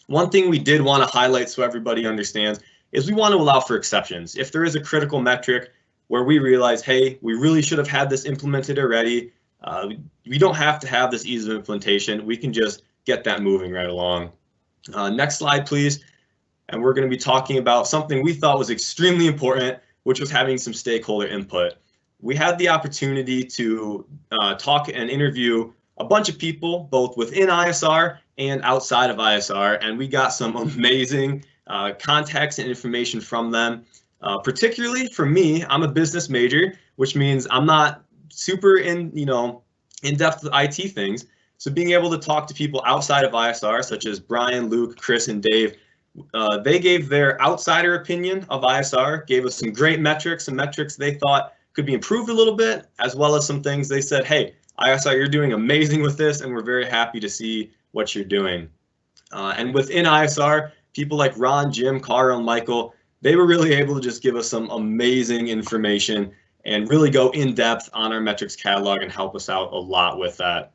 One thing we did want to highlight so everybody understands is we want to allow for exceptions. If there is a critical metric where we realize, hey, we really should have had this implemented already, we don't have to have this ease of implementation. We can just get that moving right along. Next slide, please. And we're going to be talking about something we thought was extremely important, which was having some stakeholder input. We had the opportunity to talk and interview a bunch of people, both within ISR and outside of ISR, and we got some amazing contacts and information from them. Particularly for me, I'm a business major, which means I'm not super in depth with IT things. So being able to talk to people outside of ISR, such as Brian, Luke, Chris, and Dave, they gave their outsider opinion of ISR, gave us some great metrics, some metrics they thought could be improved a little bit, as well as some things they said, hey, ISR, you're doing amazing with this, and we're very happy to see what you're doing. And within ISR, people like Ron, Jim, Carl, and Michael, they were really able to just give us some amazing information and really go in depth on our metrics catalog and help us out a lot with that.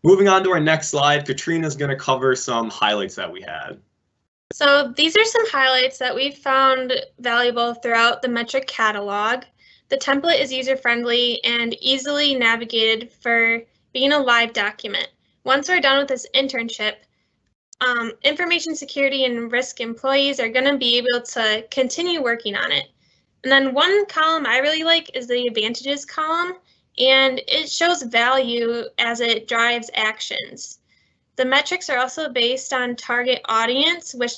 Moving on to our next slide, Katrina is going to cover some highlights that we had. So these are some highlights that we found valuable throughout the metric catalog. The template is user-friendly and easily navigated for being a live document. Once we're done with this internship, information security and risk employees are going to be able to continue working on it. And then one column I really like is the advantages column, and it shows value as it drives actions. The metrics are also based on target audience, which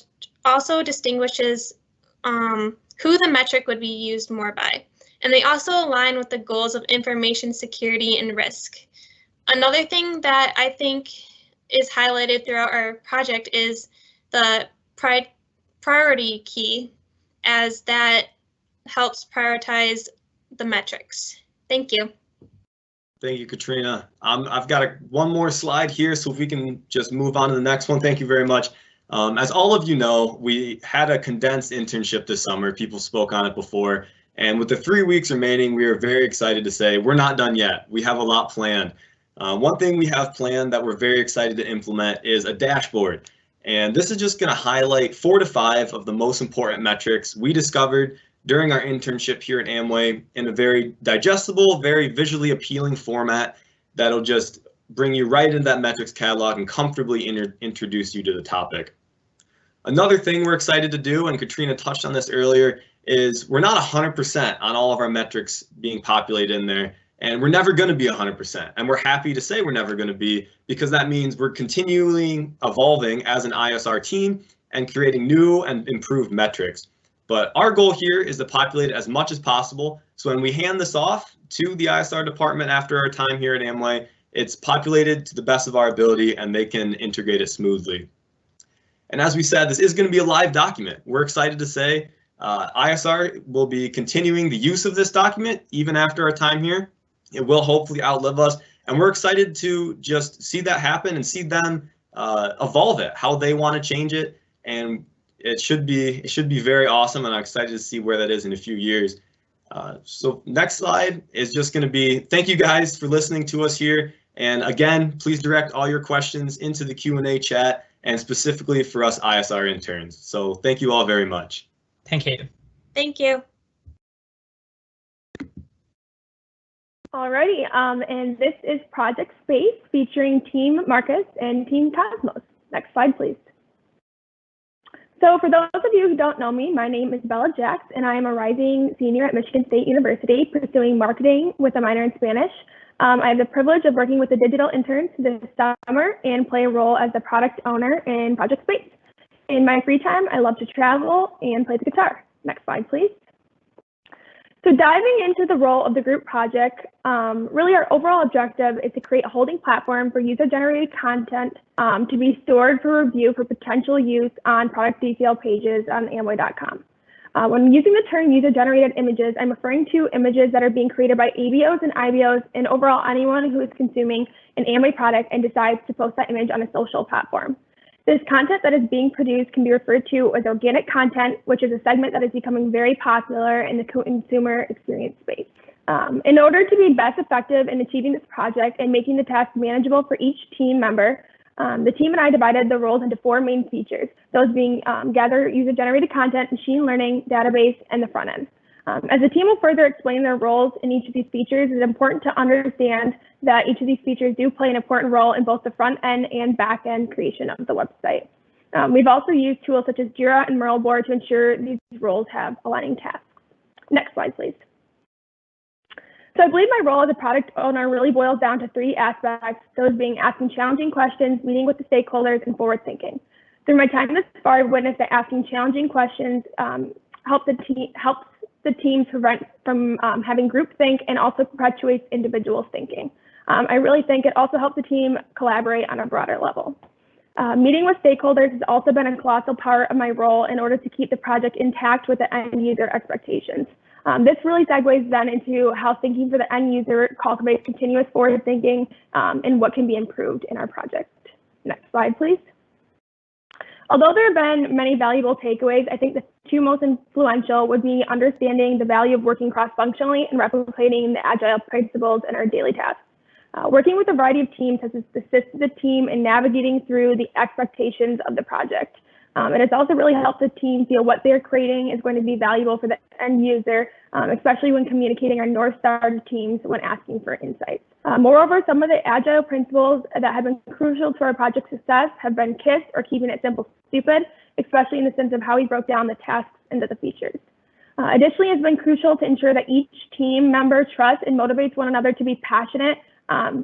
also distinguishes who the metric would be used more by. And they also align with the goals of information security and risk. Another thing that I think is highlighted throughout our project is the priority key, as that helps prioritize the metrics. Thank you. Thank you, Katrina. I've got one more slide here, so if we can just move on to the next one. Thank you very much. As all of you know, we had a condensed internship this summer. People spoke on it before. And with the 3 weeks remaining, we are very excited to say we're not done yet. We have a lot planned. One thing we have planned that we're very excited to implement is a dashboard. And this is just going to highlight 4 to 5 of the most important metrics we discovered during our internship here at Amway in a very digestible, very visually appealing format that'll just bring you right into that metrics catalog and comfortably introduce you to the topic. Another thing we're excited to do, and Katrina touched on this earlier, is we're not 100% on all of our metrics being populated in there, and we're never going to be 100%. And we're happy to say we're never going to be, because that means we're continually evolving as an ISR team and creating new and improved metrics. But our goal here is to populate as much as possible. So when we hand this off to the ISR department after our time here at Amway, it's populated to the best of our ability and they can integrate it smoothly. And as we said, this is going to be a live document. We're excited to say ISR will be continuing the use of this document even after our time here. It will hopefully outlive us. And we're excited to just see that happen and see them evolve it, how they want to change it. And it should be very awesome. And I'm excited to see where that is in a few years. So next slide is just going to be, thank you guys for listening to us here. And again, please direct all your questions into the Q&A chat and specifically for us ISR interns. So thank you all very much. Thank you. Thank you. Alrighty, and this is Project Space featuring Team Marcus and Team Cosmos. Next slide, please. So for those of you who don't know me, my name is Bella Jax, and I am a rising senior at Michigan State University pursuing marketing with a minor in Spanish. I have the privilege of working with the digital interns this summer and play a role as the product owner in Project Space. In my free time, I love to travel and play the guitar. Next slide, please. So diving into the role of the group project, really our overall objective is to create a holding platform for user-generated content to be stored for review for potential use on product detail pages on Amway.com. When using the term user-generated images, I'm referring to images that are being created by ABOs and IBOs and overall anyone who is consuming an Amway product and decides to post that image on a social platform. This content that is being produced can be referred to as organic content, which is a segment that is becoming very popular in the consumer experience space. In order to be best effective in achieving this project and making the task manageable for each team member, the team and I divided the roles into 4 main features, those being gather user-generated content, machine learning, database, and the front end. As the team will further explain their roles in each of these features, it's important to understand that each of these features do play an important role in both the front end and back end creation of the website. We've also used tools such as Jira and Merleboard to ensure these roles have aligning tasks. Next slide, please. So I believe my role as a product owner really boils down to 3 aspects, those being asking challenging questions, meeting with the stakeholders, and forward thinking. Through my time thus far, I've witnessed that asking challenging questions helps the team prevent from having groupthink and also perpetuates individual thinking. I really think it also helps the team collaborate on a broader level. Meeting with stakeholders has also been a colossal part of my role in order to keep the project intact with the end user expectations. This really segues then into how thinking for the end user cultivates continuous forward thinking and what can be improved in our project. Next slide, please. Although there have been many valuable takeaways, I think the 2 most influential would be understanding the value of working cross-functionally and replicating the agile principles in our daily tasks. Working with a variety of teams has assisted the team in navigating through the expectations of the project. And it's also really helped the team feel what they're creating is going to be valuable for the end user, especially when communicating our North Star to teams when asking for insights. Moreover, some of the agile principles that have been crucial to our project success have been KISS, or keeping it simple, stupid, especially in the sense of how we broke down the tasks into the features. Additionally, it's been crucial to ensure that each team member trusts and motivates one another to be passionate,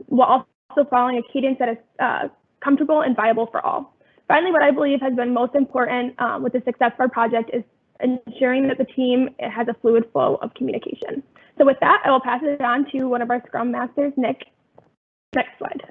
while also following a cadence that is comfortable and viable for all. Finally, what I believe has been most important with the success of our project is ensuring that the team has a fluid flow of communication. So with that, I will pass it on to one of our Scrum Masters, Nick. Next slide.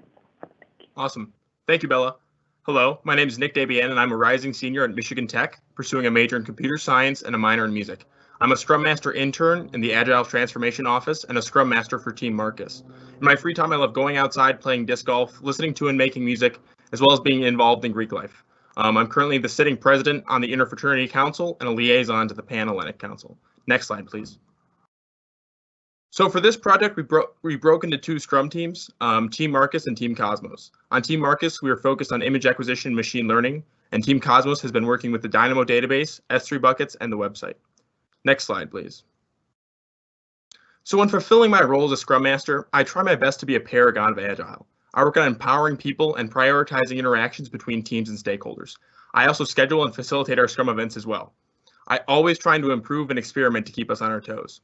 Awesome. Thank you, Bella. Hello, my name is Nick Debian, and I'm a rising senior at Michigan Tech, pursuing a major in computer science and a minor in music. I'm a Scrum Master intern in the Agile Transformation Office and a Scrum Master for Team Marcus. In my free time, I love going outside, playing disc golf, listening to and making music, as well as being involved in Greek life. I'm currently the sitting president on the Interfraternity Council and a liaison to the Panhellenic Council. Next slide, please. So for this project, we broke into 2 Scrum teams, Team Marcus and Team Cosmos. On Team Marcus, we are focused on image acquisition and machine learning, and Team Cosmos has been working with the Dynamo database, S3 buckets, and the website. Next slide, please. So when fulfilling my role as a Scrum Master, I try my best to be a paragon of Agile. I work on empowering people and prioritizing interactions between teams and stakeholders. I also schedule and facilitate our Scrum events as well. I always trying to improve and experiment to keep us on our toes.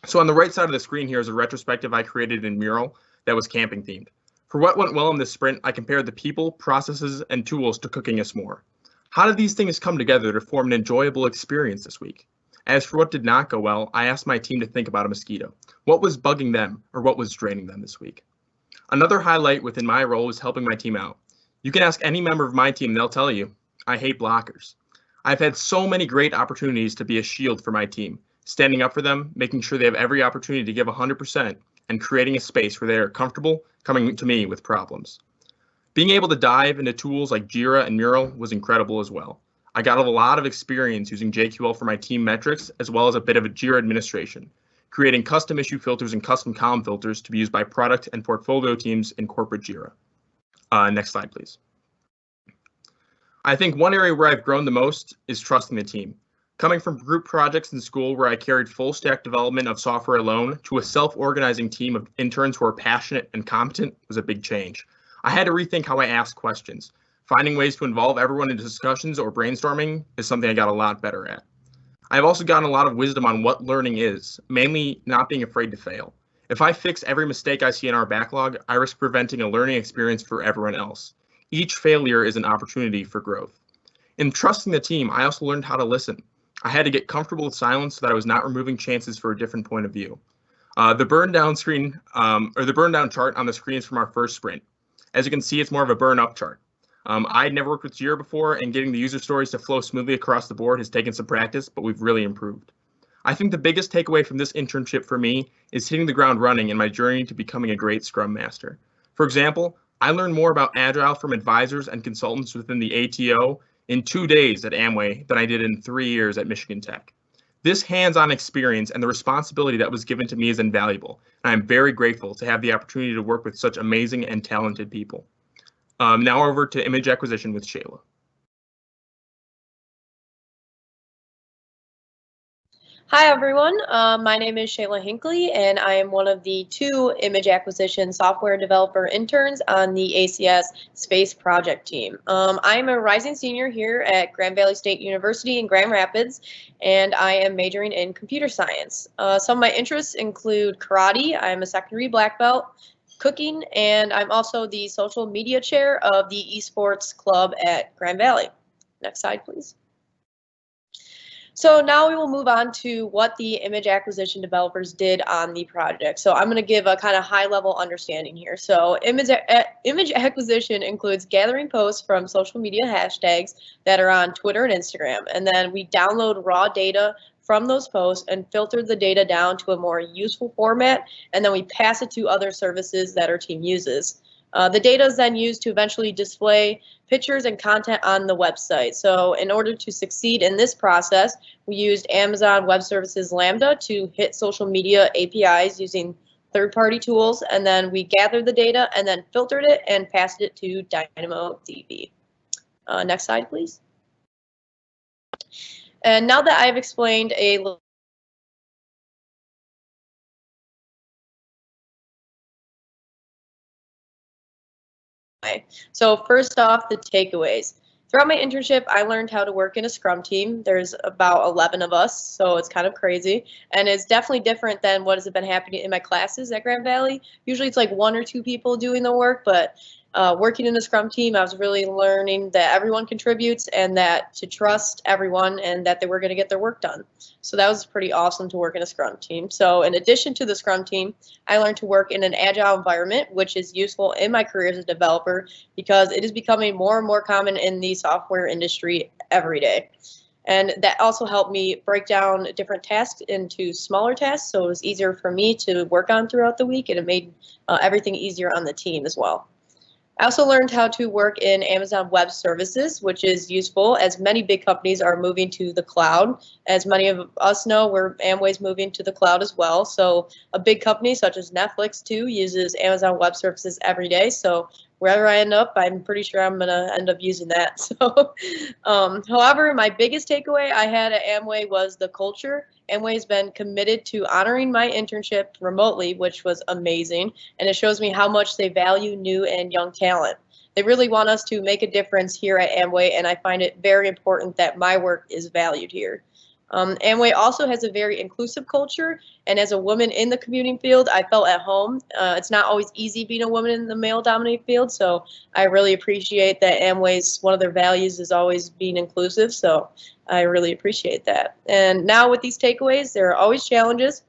So on the right side of the screen here is a retrospective I created in Mural that was camping themed. For what went well in this sprint, I compared the people, processes, and tools to cooking a s'more. How did these things come together to form an enjoyable experience this week? As for what did not go well, I asked my team to think about a mosquito. What was bugging them, or what was draining them this week? Another highlight within my role is helping my team out. You can ask any member of my team, and they'll tell you, I hate blockers. I've had so many great opportunities to be a shield for my team, standing up for them, making sure they have every opportunity to give 100%, and creating a space where they are comfortable coming to me with problems. Being able to dive into tools like Jira and Mural was incredible as well. I got a lot of experience using JQL for my team metrics, as well as a bit of a Jira administration, creating custom issue filters and custom column filters to be used by product and portfolio teams in corporate Jira. Next slide, please. I think one area where I've grown the most is trusting the team. Coming from group projects in school where I carried full stack development of software alone to a self-organizing team of interns who are passionate and competent was a big change. I had to rethink how I asked questions. Finding ways to involve everyone in discussions or brainstorming is something I got a lot better at. I've also gotten a lot of wisdom on what learning is, mainly not being afraid to fail. If I fix every mistake I see in our backlog, I risk preventing a learning experience for everyone else. Each failure is an opportunity for growth. In trusting the team, I also learned how to listen. I had to get comfortable with silence so that I was not removing chances for a different point of view. The burn down screen, or the burn down chart on the screen is from our first sprint. As you can see, it's more of a burn up chart. I had never worked with Jira before, and getting the user stories to flow smoothly across the board has taken some practice, but we've really improved. I think the biggest takeaway from this internship for me is hitting the ground running in my journey to becoming a great Scrum Master. For example, I learned more about Agile from advisors and consultants within the ATO in 2 days at Amway than I did in 3 years at Michigan Tech. This hands-on experience and the responsibility that was given to me is invaluable, and I'm very grateful to have the opportunity to work with such amazing and talented people. Now over to image acquisition with Shayla. Hi everyone, my name is Shayla Hinkley and I am one of the 2 image acquisition software developer interns on the ACS Space Project team. I am a rising senior here at Grand Valley State University in Grand Rapids, and I am majoring in computer science. Some of my interests include karate, I'm a secondary black belt, cooking, and I'm also the social media chair of the esports club at Grand Valley. Next slide, please. So now we will move on to what the image acquisition developers did on the project. So I'm going to give a kind of high level understanding here. So image acquisition includes gathering posts from social media hashtags that are on Twitter and Instagram. And then we download raw data from those posts and filter the data down to a more useful format. And then we pass it to other services that our team uses. The data is then used to eventually display pictures and content on the website. So in order to succeed in this process, we used Amazon Web Services Lambda to hit social media APIs using third-party tools, and then we gathered the data and then filtered it and passed it to DynamoDB. Next slide, please. And now that I've explained a little So first off, the takeaways. Throughout my internship, I learned how to work in a Scrum team. There's about 11 of us, so it's kind of crazy. And it's definitely different than what has been happening in my classes at Grand Valley. Usually it's like 1 or 2 people doing the work, but working in a Scrum team, I was really learning that everyone contributes and that to trust everyone and that they were going to get their work done. So that was pretty awesome to work in a Scrum team. So in addition to the Scrum team, I learned to work in an agile environment, which is useful in my career as a developer because it is becoming more and more common in the software industry every day. And that also helped me break down different tasks into smaller tasks, so it was easier for me to work on throughout the week, and it made everything easier on the team as well. I also learned how to work in Amazon Web Services, which is useful as many big companies are moving to the cloud. As many of us know, Amway's moving to the cloud as well. So a big company such as Netflix too uses Amazon Web Services every day. So wherever I end up, I'm pretty sure I'm gonna end up using that. So, however, my biggest takeaway I had at Amway was the culture. Amway has been committed to honoring my internship remotely, which was amazing, and it shows me how much they value new and young talent. They really want us to make a difference here at Amway, and I find it very important that my work is valued here. Amway also has a very inclusive culture, and as a woman in the commuting field, I felt at home. It's not always easy being a woman in the male-dominated field, so I really appreciate that Amway's one of their values is always being inclusive, so I really appreciate that. And now with these takeaways, there are always challenges.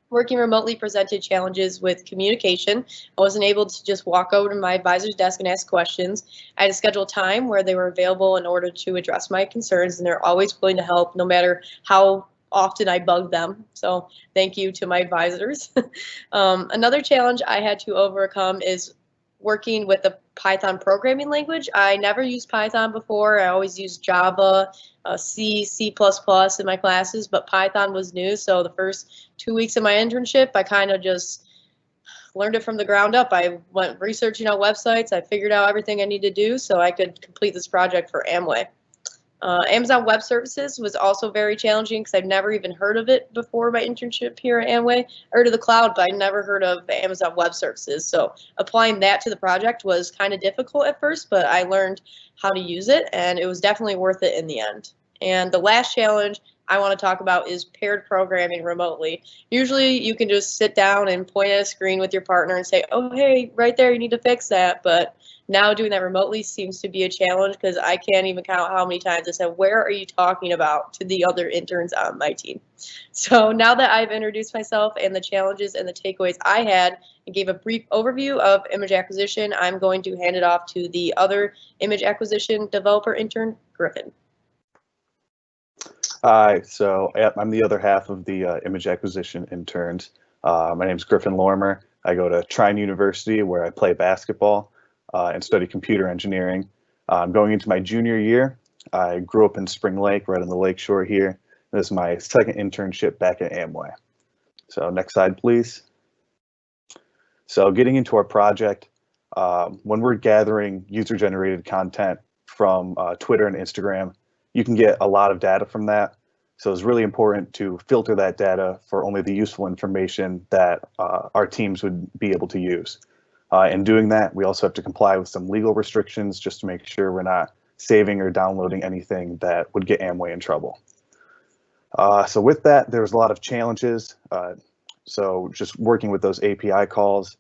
Working remotely presented challenges with communication. I wasn't able to just walk over to my advisor's desk and ask questions. I had to schedule time where they were available in order to address my concerns, and they're always willing to help no matter how often I bug them. So thank you to my advisors. Another challenge I had to overcome is working with a Python programming language. I never used Python before. I always used Java, C, C++ in my classes, but Python was new. So the first 2 weeks of my internship, I kind of just learned it from the ground up. I went researching on websites. I figured out everything I needed to do so I could complete this project for Amway. Amazon Web Services was also very challenging because I've never even heard of it before my internship here at Amway. I heard of the cloud, but I never heard of Amazon Web Services. So applying that to the project was kind of difficult at first, but I learned how to use it, and it was definitely worth it in the end. And the last challenge I want to talk about is paired programming remotely. Usually you can just sit down and point at a screen with your partner and say, oh, hey, right there, you need to fix that. But now doing that remotely seems to be a challenge because I can't even count how many times I said, where are you talking about to the other interns on my team? So now that I've introduced myself and the challenges and the takeaways I had and gave a brief overview of image acquisition, I'm going to hand it off to the other image acquisition developer intern, Griffin. Hi, so I'm the other half of the image acquisition interns. My name is Griffin Lorimer. I go to Trine University where I play basketball and study computer engineering. I'm going into my junior year. I grew up in Spring Lake, right on the lakeshore here. This is my second internship back at Amway. So next slide, please. So getting into our project, when we're gathering user-generated content from Twitter and Instagram, you can get a lot of data from that. So it's really important to filter that data for only the useful information that our teams would be able to use. In doing that, we also have to comply with some legal restrictions just to make sure we're not saving or downloading anything that would get Amway in trouble. So with that, there's a lot of challenges. So just working with those API calls,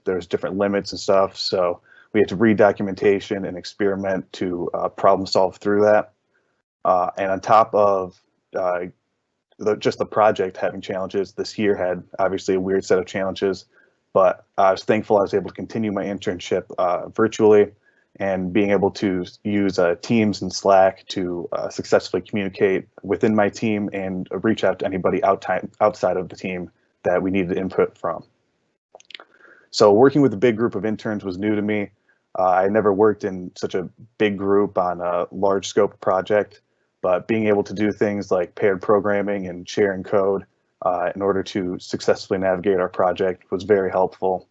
there's different limits and stuff. So we have to read documentation and experiment to problem solve through that. And on top of just the project having challenges, this year had obviously a weird set of challenges, but I was thankful I was able to continue my internship virtually and being able to use Teams and Slack to successfully communicate within my team and reach out to anybody outside of the team that we needed input from. So working with a big group of interns was new to me. I never worked in such a big group on a large scope project, but being able to do things like paired programming and sharing code in order to successfully navigate our project was very helpful.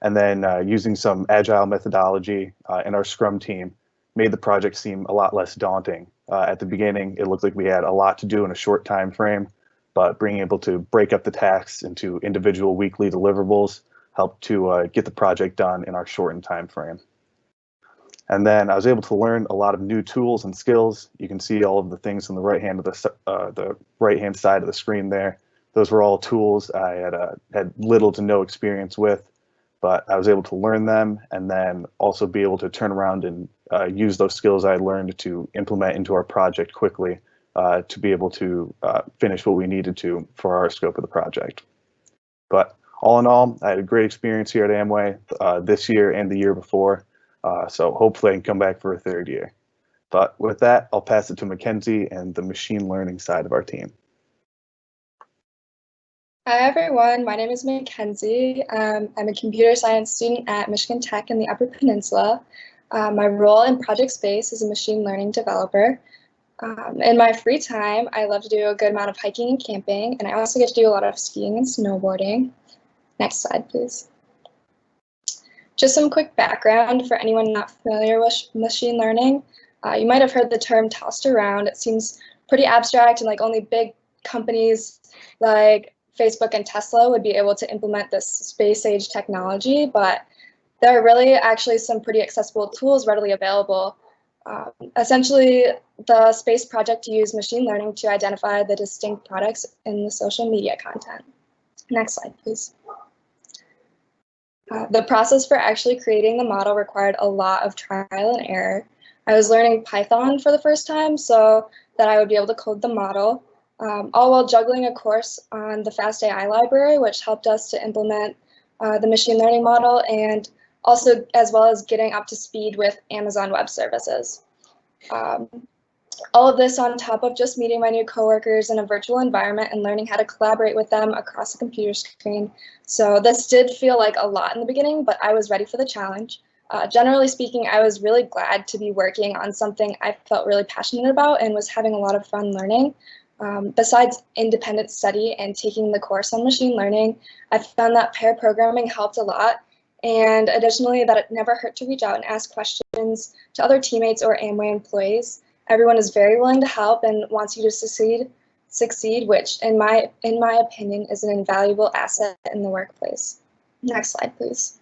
And then using some agile methodology in our Scrum team made the project seem a lot less daunting. At the beginning, it looked like we had a lot to do in a short time frame, but being able to break up the tasks into individual weekly deliverables helped to get the project done in our shortened time frame. And then I was able to learn a lot of new tools and skills. You can see all of the things on the right hand side of the screen there. Those were all tools I had little to no experience with, but I was able to learn them and then also be able to turn around and use those skills I learned to implement into our project quickly to be able to finish what we needed to for our scope of the project. But all in all, I had a great experience here at Amway this year and the year before. So hopefully I can come back for a third year. But with that, I'll pass it to Mackenzie and the machine learning side of our team. Hi everyone, my name is Mackenzie. I'm a computer science student at Michigan Tech in the Upper Peninsula. My role in project space is a machine learning developer. In my free time, I love to do a good amount of hiking and camping, and I also get to do a lot of skiing and snowboarding. Next slide, please. Just some quick background for anyone not familiar with machine learning. You might have heard the term tossed around. It seems pretty abstract and like only big companies like Facebook and Tesla would be able to implement this space age technology, but there are really actually some pretty accessible tools readily available. Essentially, the space project used machine learning to identify the distinct products in the social media content. Next slide, please. The process for actually creating the model required a lot of trial and error. I was learning Python for the first time so that I would be able to code the model, all while juggling a course on the FastAI library, which helped us to implement the machine learning model, and also as well as getting up to speed with Amazon Web Services. All of this on top of just meeting my new coworkers in a virtual environment and learning how to collaborate with them across the computer screen. So this did feel like a lot in the beginning, but I was ready for the challenge. Generally speaking, I was really glad to be working on something I felt really passionate about and was having a lot of fun learning. Besides independent study and taking the course on machine learning, I found that pair programming helped a lot. And additionally, that it never hurt to reach out and ask questions to other teammates or Amway employees. Everyone is very willing to help and wants you to succeed, which in my opinion is an invaluable asset in the workplace. Next slide, please.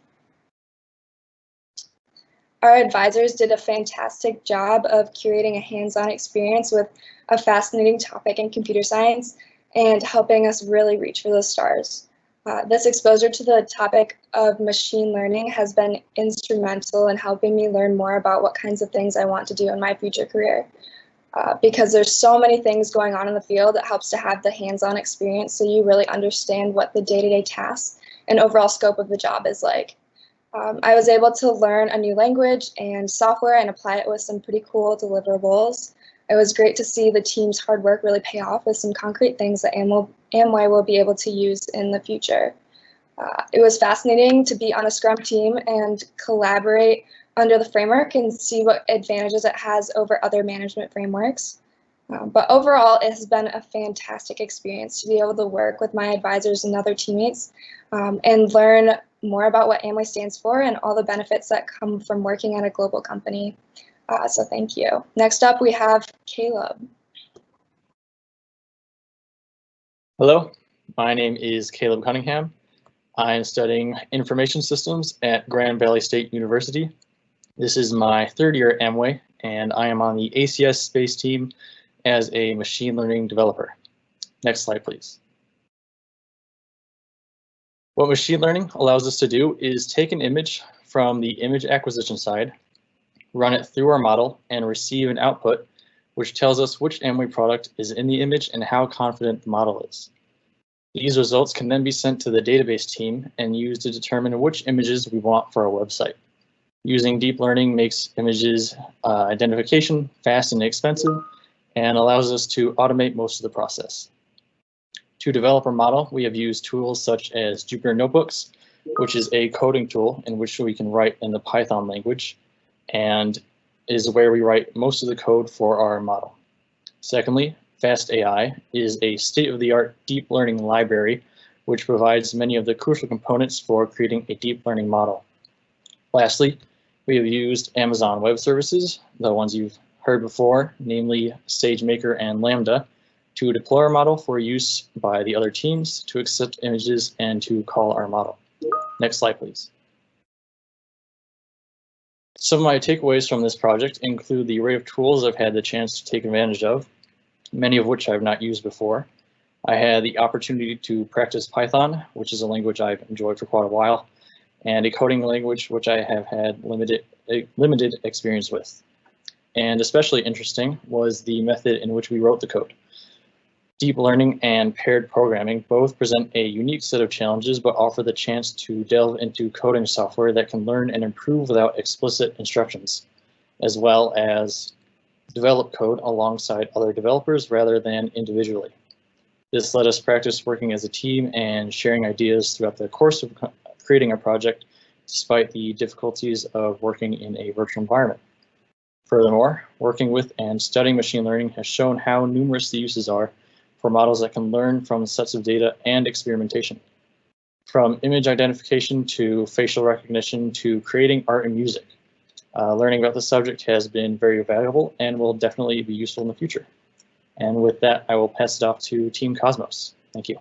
Our advisors did a fantastic job of curating a hands-on experience with a fascinating topic in computer science and helping us really reach for the stars. This exposure to the topic of machine learning has been instrumental in helping me learn more about what kinds of things I want to do in my future career. Because there's so many things going on in the field, it helps to have the hands-on experience so you really understand what the day-to-day tasks and overall scope of the job is like. I was able to learn a new language and software and apply it with some pretty cool deliverables. It was great to see the team's hard work really pay off with some concrete things that Amway will be able to use in the future. It was fascinating to be on a Scrum team and collaborate under the framework and see what advantages it has over other management frameworks. But overall, it has been a fantastic experience to be able to work with my advisors and other teammates and learn more about what Amway stands for and all the benefits that come from working at a global company. So thank you. Next up, we have Caleb. Hello, my name is Caleb Cunningham. I am studying information systems at Grand Valley State University. This is my third year at Amway, and I am on the ACS space team as a machine learning developer. Next slide, please. What machine learning allows us to do is take an image from the image acquisition side, run it through our model, and receive an output which tells us which Amway product is in the image and how confident the model is. These results can then be sent to the database team and used to determine which images we want for our website. Using deep learning makes images identification fast and inexpensive and allows us to automate most of the process. To develop our model, we have used tools such as Jupyter Notebooks, which is a coding tool in which we can write in the Python language and is where we write most of the code for our model. Secondly, FastAI is a state-of-the-art deep learning library which provides many of the crucial components for creating a deep learning model. Lastly, we have used Amazon Web Services, the ones you've heard before, namely SageMaker and Lambda, to deploy our model for use by the other teams to accept images and to call our model. Next slide, please. Some of my takeaways from this project include the array of tools I've had the chance to take advantage of, many of which I've not used before. I had the opportunity to practice Python, which is a language I've enjoyed for quite a while, and a coding language which I have had limited experience with. And especially interesting was the method in which we wrote the code. Deep learning and paired programming both present a unique set of challenges, but offer the chance to delve into coding software that can learn and improve without explicit instructions, as well as develop code alongside other developers rather than individually. This let us practice working as a team and sharing ideas throughout the course of creating a project, despite the difficulties of working in a virtual environment. Furthermore, working with and studying machine learning has shown how numerous the uses are for models that can learn from sets of data and experimentation. From image identification to facial recognition to creating art and music. Learning about the subject has been very valuable and will definitely be useful in the future. And with that, I will pass it off to Team Cosmos. Thank you.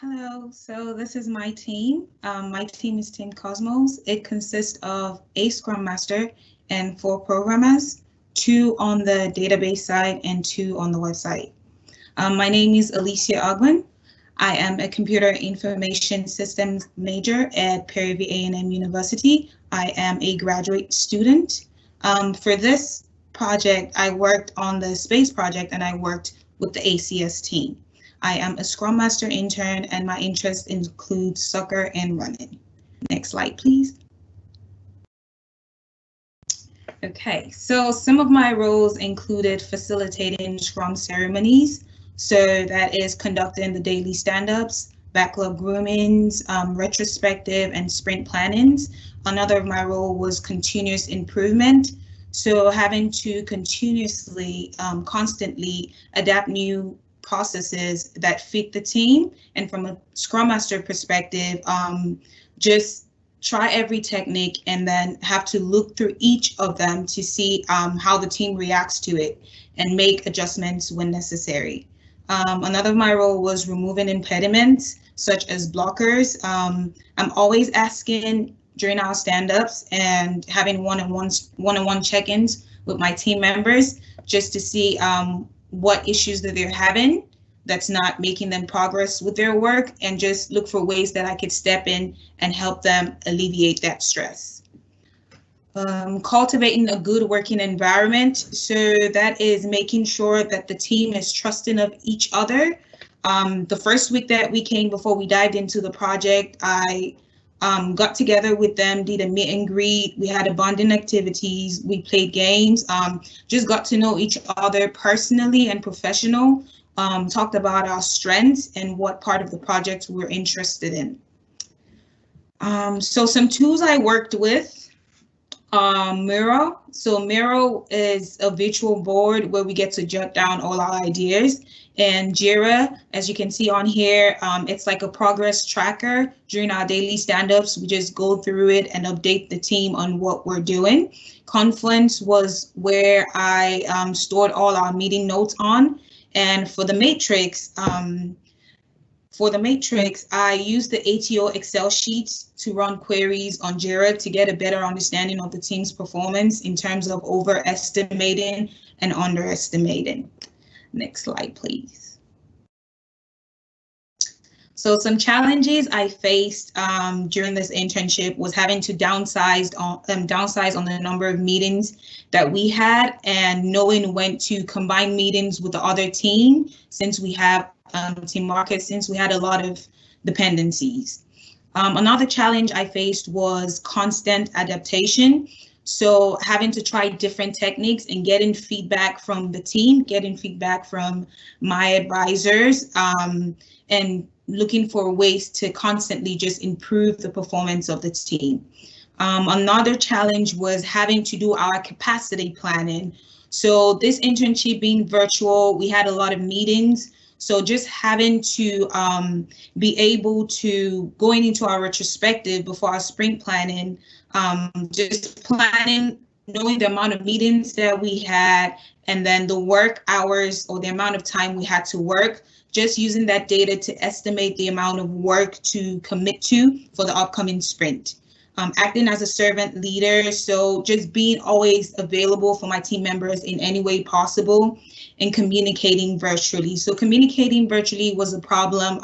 Hello, so this is my team. My team is Team Cosmos. It consists of a Scrum Master and 4 programmers, 2 on the database side and 2 on the website. My name is Elicia Ogbon. I am a computer information systems major at Prairie View A&M University. I am a graduate student. For this project, I worked on the space project and I worked with the ACS team. I am a Scrum Master intern and my interests include soccer and running. Next slide, please. Okay, so some of my roles included facilitating Scrum ceremonies. So that is conducting the daily stand-ups, backlog groomings, retrospective and sprint plannings. Another of my role was continuous improvement. So having to continuously, constantly adapt new processes that fit the team. And from a Scrum Master perspective, just try every technique and then have to look through each of them to see how the team reacts to it and make adjustments when necessary. Another of my role was removing impediments such as blockers. I'm always asking during our stand-ups and having one-on-one check-ins with my team members just to see what issues that they're having that's not making them progress with their work, and just look for ways that I could step in and help them alleviate that stress. Cultivating a good working environment. So that is making sure that the team is trusting of each other. The first week that we came before we dived into the project, I got together with them, did a meet and greet. We had a bonding activities. We played games, just got to know each other personally and professional. Talked about our strengths and what part of the project we're interested in. So some tools I worked with, Miro. So Miro is a virtual board where we get to jot down all our ideas. And Jira, as you can see on here, it's like a progress tracker. During our daily stand-ups, we just go through it and update the team on what we're doing. Confluence was where I stored all our meeting notes on. And for the matrix, I used the ATO Excel sheets to run queries on Jira to get a better understanding of the team's performance in terms of overestimating and underestimating. Next slide, please. So some challenges I faced during this internship was having to downsize on the number of meetings that we had, and knowing when to combine meetings with the other team, since we have team market, since we had a lot of dependencies. Another challenge I faced was constant adaptation. So having to try different techniques and getting feedback from the team, getting feedback from my advisors, and looking for ways to constantly just improve the performance of the team. Another challenge was having to do our capacity planning. So this internship being virtual, we had a lot of meetings. So just having to be able to, going into our retrospective before our sprint planning, just planning, knowing the amount of meetings that we had, and then the work hours or the amount of time we had to work, just using that data to estimate the amount of work to commit to for the upcoming sprint. Acting as a servant leader, so just being always available for my team members in any way possible, and communicating virtually. So communicating virtually was a problem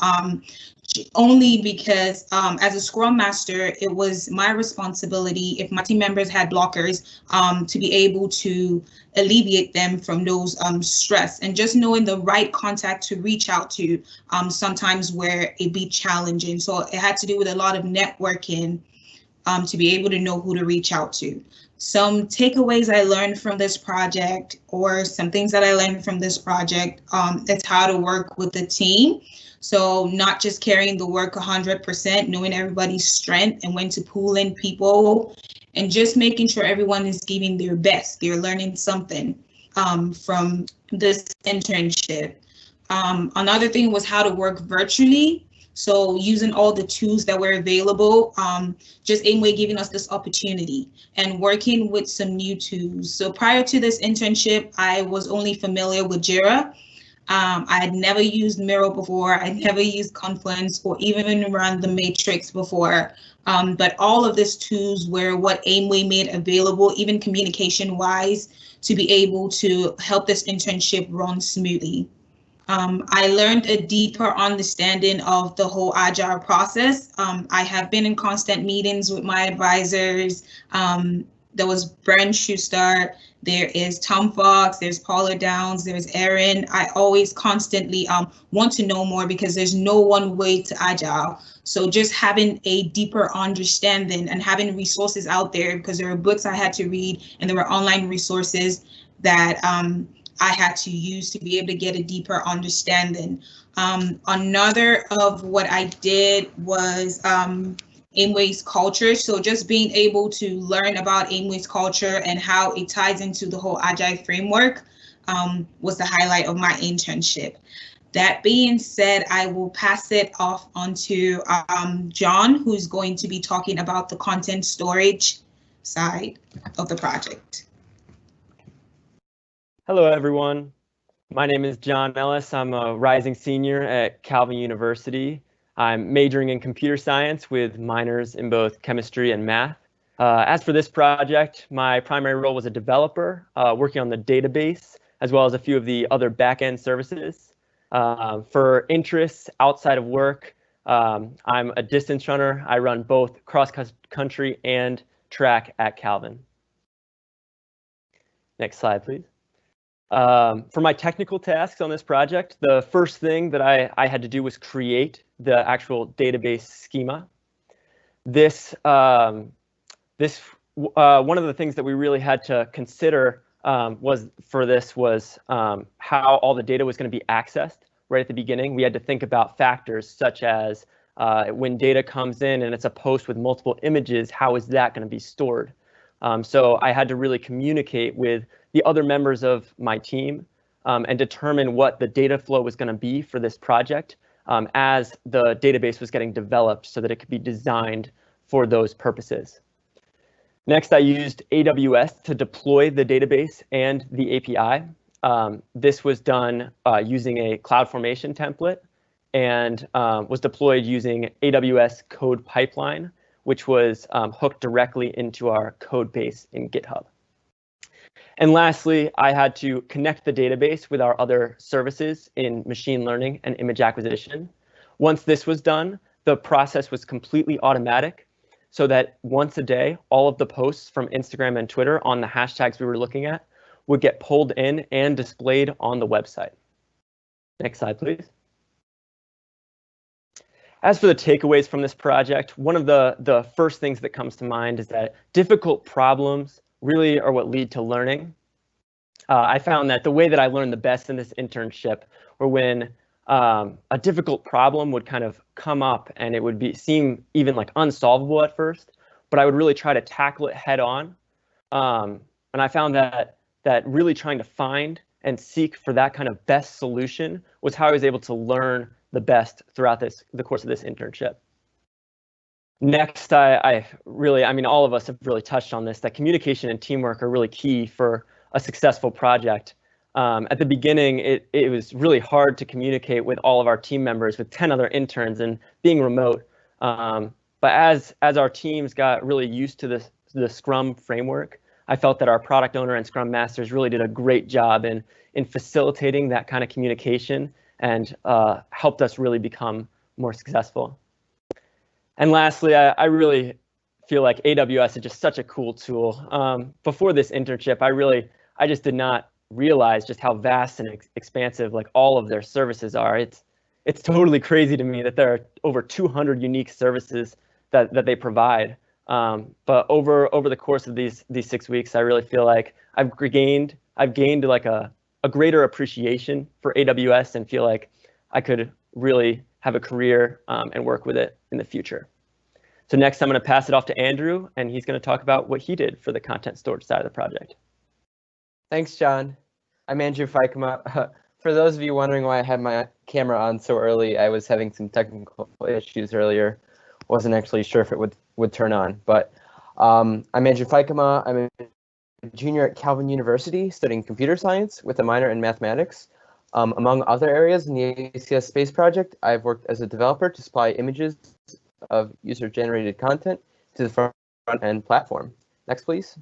only because as a Scrum Master, it was my responsibility, if my team members had blockers, to be able to alleviate them from those stress, and just knowing the right contact to reach out to sometimes where it be challenging. So it had to do with a lot of networking to be able to know who to reach out to. Some takeaways I learned from this project, or some things that I learned from this project, it's how to work with the team. So not just carrying the work 100%, knowing everybody's strength and when to pull in people, and just making sure everyone is giving their best. They're learning something from this internship. Another thing was how to work virtually. So using all the tools that were available, just Amway giving us this opportunity and working with some new tools. So prior to this internship, I was only familiar with Jira. I had never used Miro before. I never used Confluence or even run the Matrix before. But all of these tools were what Amway made available, even communication-wise, to be able to help this internship run smoothly. I learned a deeper understanding of the whole Agile process. I have been in constant meetings with my advisors. There was Brent Schuster, there is Tom Fox, there's Paula Downs, there's Erin. I always constantly want to know more because there's no one way to Agile. So just having a deeper understanding and having resources out there, because there were books I had to read and there were online resources that I had to use to be able to get a deeper understanding. Another of what I did was Amway's culture. So just being able to learn about Amway's culture and how it ties into the whole Agile framework was the highlight of my internship. That being said, I will pass it off onto Jon, who's going to be talking about the content storage side of the project. Hello, everyone. My name is Jon Ellis. I'm a rising senior at Calvin University. I'm majoring in computer science with minors in both chemistry and math. As for this project, my primary role was a developer working on the database, as well as a few of the other back-end services. For interests outside of work, I'm a distance runner. I run both cross-country and track at Calvin. Next slide, please. For my technical tasks on this project, the first thing that I had to do was create the actual database schema. One of the things that we really had to consider was how all the data was going to be accessed right at the beginning. We had to think about factors such as when data comes in and it's a post with multiple images, how is that going to be stored? So I had to really communicate with the other members of my team and determine what the data flow was going to be for this project as the database was getting developed so that it could be designed for those purposes. Next, I used AWS to deploy the database and the API. This was done using a CloudFormation template and was deployed using AWS Code Pipeline, which was hooked directly into our code base in GitHub. And lastly, I had to connect the database with our other services in machine learning and image acquisition. Once this was done, the process was completely automatic so that once a day, all of the posts from Instagram and Twitter on the hashtags we were looking at would get pulled in and displayed on the website. Next slide, please. As for the takeaways from this project, one of the first things that comes to mind is that difficult problems really are what lead to learning. I found that the way that I learned the best in this internship were when a difficult problem would kind of come up and it would seem even like unsolvable at first, but I would really try to tackle it head on. And I found that really trying to find and seek for that kind of best solution was how I was able to learn the best throughout the course of this internship. Next, I mean, all of us have really touched on this, that communication and teamwork are really key for a successful project. At the beginning, it was really hard to communicate with all of our team members with 10 other interns and being remote. But as our teams got really used to the Scrum framework, I felt that our product owner and Scrum Masters really did a great job in facilitating that kind of communication and helped us really become more successful. And lastly, I really feel like AWS is just such a cool tool. Before this internship, I just did not realize just how vast and expansive like all of their services are. It's totally crazy to me that there are over 200 unique services that they provide. But over the course of these 6 weeks, I really feel like I've gained like a greater appreciation for AWS and feel like I could really have a career and work with it in the future. So next, I'm going to pass it off to Andrew, and he's going to talk about what he did for the content storage side of the project. Thanks, Jon. I'm Andrew Feikema. For those of you wondering why I had my camera on so early, I was having some technical issues earlier. Wasn't actually sure if it would turn on, but I'm Andrew Feikema. I'm a junior at Calvin University studying computer science with a minor in mathematics. Among other areas in the ACS Space Project, I've worked as a developer to supply images of user-generated content to the front-end platform. Next, please.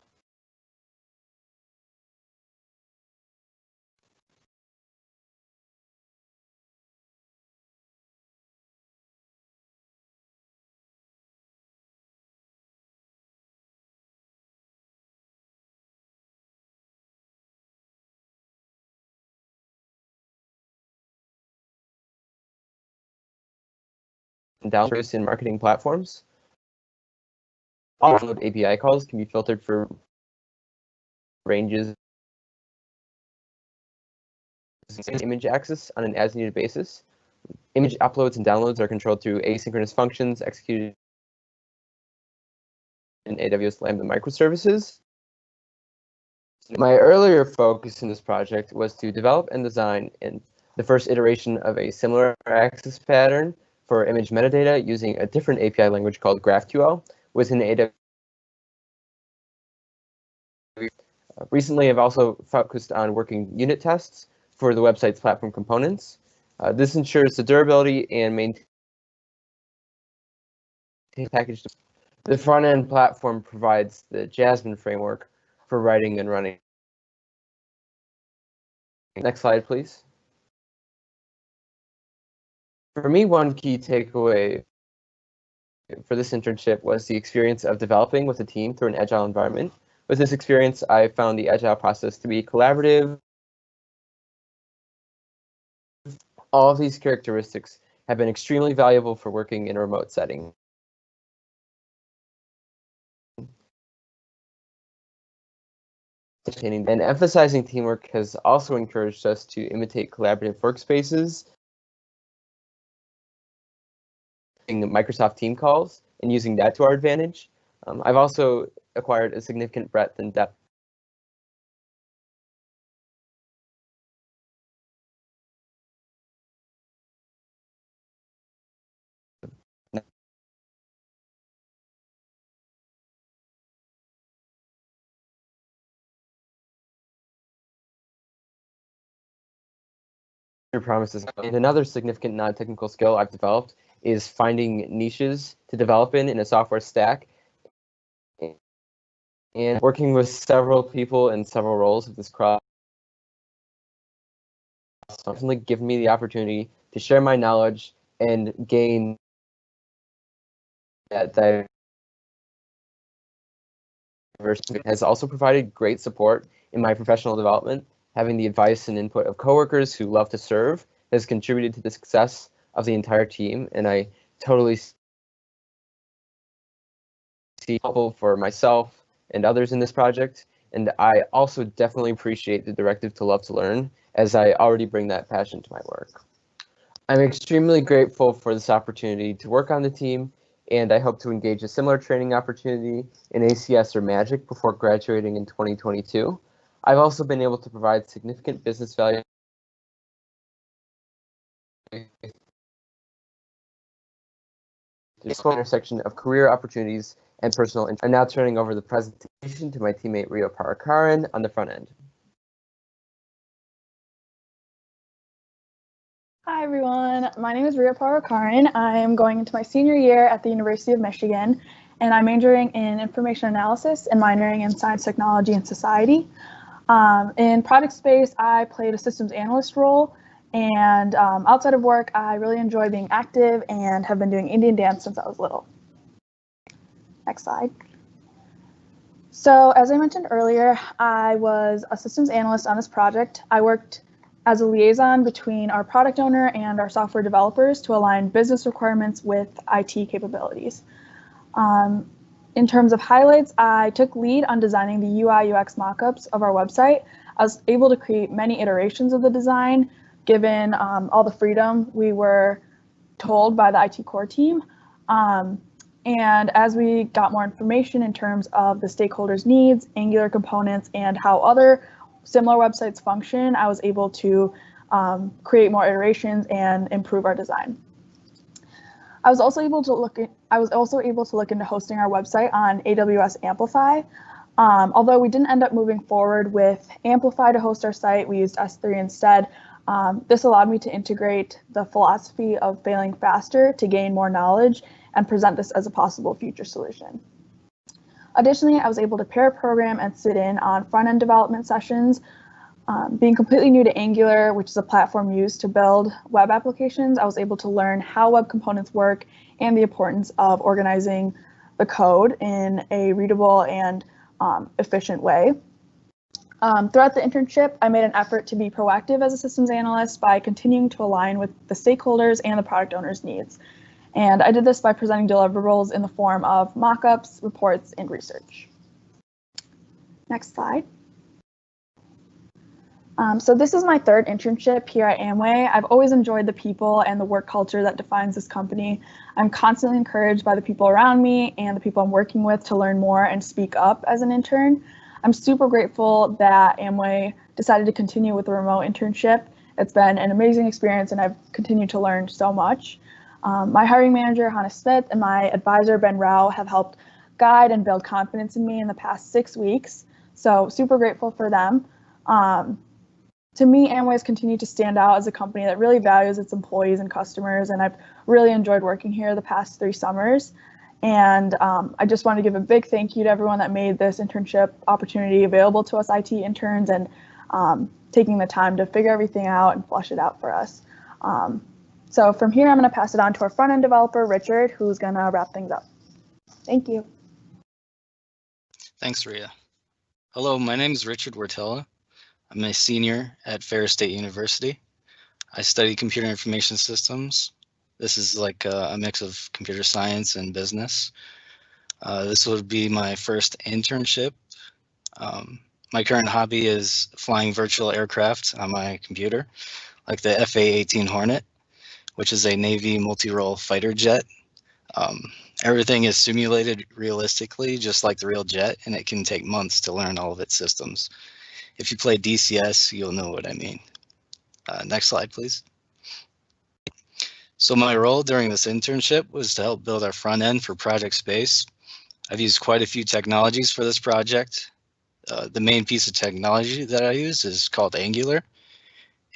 Downloads in marketing platforms. All API calls can be filtered for ranges image access on an as-needed basis. Image uploads and downloads are controlled through asynchronous functions executed in AWS Lambda microservices. My earlier focus in this project was to develop and design an the first iteration of a similar access pattern for image metadata using a different API language called GraphQL within AWS. Recently, I've also focused on working unit tests for the website's platform components. This ensures the durability and maintain package. The front-end platform provides the Jasmine framework for writing and running. Next slide, please. For me, one key takeaway for this internship was the experience of developing with a team through an agile environment. With this experience, I found the agile process to be collaborative. All of these characteristics have been extremely valuable for working in a remote setting. And emphasizing teamwork has also encouraged us to imitate collaborative workspaces, Microsoft team calls, and using that to our advantage. I've also acquired a significant breadth and depth promises. And another significant non-technical skill I've developed is finding niches to develop in a software stack and working with several people in several roles of this cross. Definitely given me the opportunity to share my knowledge and gain that diversity. Has also provided great support in my professional development. Having the advice and input of coworkers who love to serve has contributed to the success of the entire team, and I totally see helpful for myself and others in this project. And I also definitely appreciate the directive to love to learn, as I already bring that passion to my work. I'm extremely grateful for this opportunity to work on the team, and I hope to engage a similar training opportunity in ACS or Magic before graduating in 2022. I've also been able to provide significant business value this intersection of career opportunities and personal interest. I'm now turning over the presentation to my teammate Rea Parocaran on the front end. Hi everyone, my name is Rea Parocaran. I am going into my senior year at the University of Michigan, and I'm majoring in information analysis and minoring in science, technology, and society. In product space, I played a systems analyst role, and outside of work, I really enjoy being active and have been doing Indian dance since I was little. Next slide. So as I mentioned earlier, I was a systems analyst on this project. I worked as a liaison between our product owner and our software developers to align business requirements with IT capabilities. In terms of highlights, I took lead on designing the UI UX mockups of our website. I was able to create many iterations of the design, given all the freedom we were told by the IT core team. And as we got more information in terms of the stakeholders' needs, Angular components, and how other similar websites function, I was able to create more iterations and improve our design. I was also able to look into hosting our website on AWS Amplify. Although we didn't end up moving forward with Amplify to host our site, we used S3 instead. This allowed me to integrate the philosophy of failing faster to gain more knowledge and present this as a possible future solution. Additionally, I was able to pair program and sit in on front-end development sessions. Being completely new to Angular, which is a platform used to build web applications, I was able to learn how web components work and the importance of organizing the code in a readable and efficient way. Throughout the internship, I made an effort to be proactive as a systems analyst by continuing to align with the stakeholders and the product owner's needs. And I did this by presenting deliverables in the form of mockups, reports, and research. Next slide. So this is my third internship here at Amway. I've always enjoyed the people and the work culture that defines this company. I'm constantly encouraged by the people around me and the people I'm working with to learn more and speak up as an intern. I'm super grateful that Amway decided to continue with the remote internship, It's been an amazing experience and I've continued to learn so much. My hiring manager, Hannah Smith, and my advisor, Ben Rao, have helped guide and build confidence in me in the past 6 weeks. So super grateful for them. To me, Amway has continued to stand out as a company that really values its employees and customers, and I've really enjoyed working here the past 3 summers. And I just want to give a big thank you to everyone that made this internship opportunity available to us IT interns and taking the time to figure everything out and flush it out for us. So from here, I'm going to pass it on to our front-end developer, Richard, who's going to wrap things up. Thank you. Thanks, Rea. Hello, my name is Richard Wiertalla. I'm a senior at Ferris State University. I study computer information systems. This is like a mix of computer science and business. This would be my first internship. My current hobby is flying virtual aircraft on my computer, like the FA-18 Hornet, which is a Navy multi-role fighter jet. Everything is simulated realistically, just like the real jet, and it can take months to learn all of its systems. If you play DCS, you'll know what I mean. Next slide, please. So my role during this internship was to help build our front end for Project Space. I've used quite a few technologies for this project. The main piece of technology that I use is called Angular.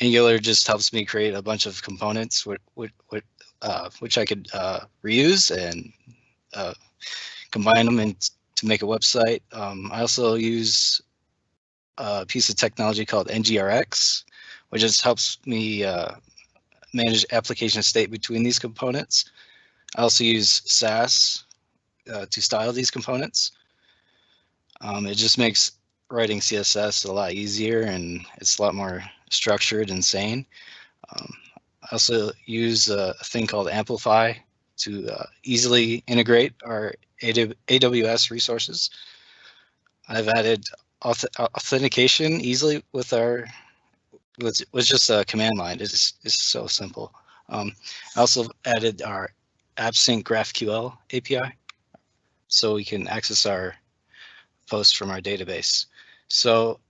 Angular just helps me create a bunch of components which I could reuse and combine them to make a website. I also use a piece of technology called NGRX, which just helps me manage application state between these components. I also use Sass to style these components. It just makes writing CSS a lot easier and it's a lot more structured and sane. I also use a thing called Amplify to easily integrate our AWS resources. I've added authentication easily with just a command line. It's so simple. I also added our AppSync GraphQL API so we can access our posts from our database. So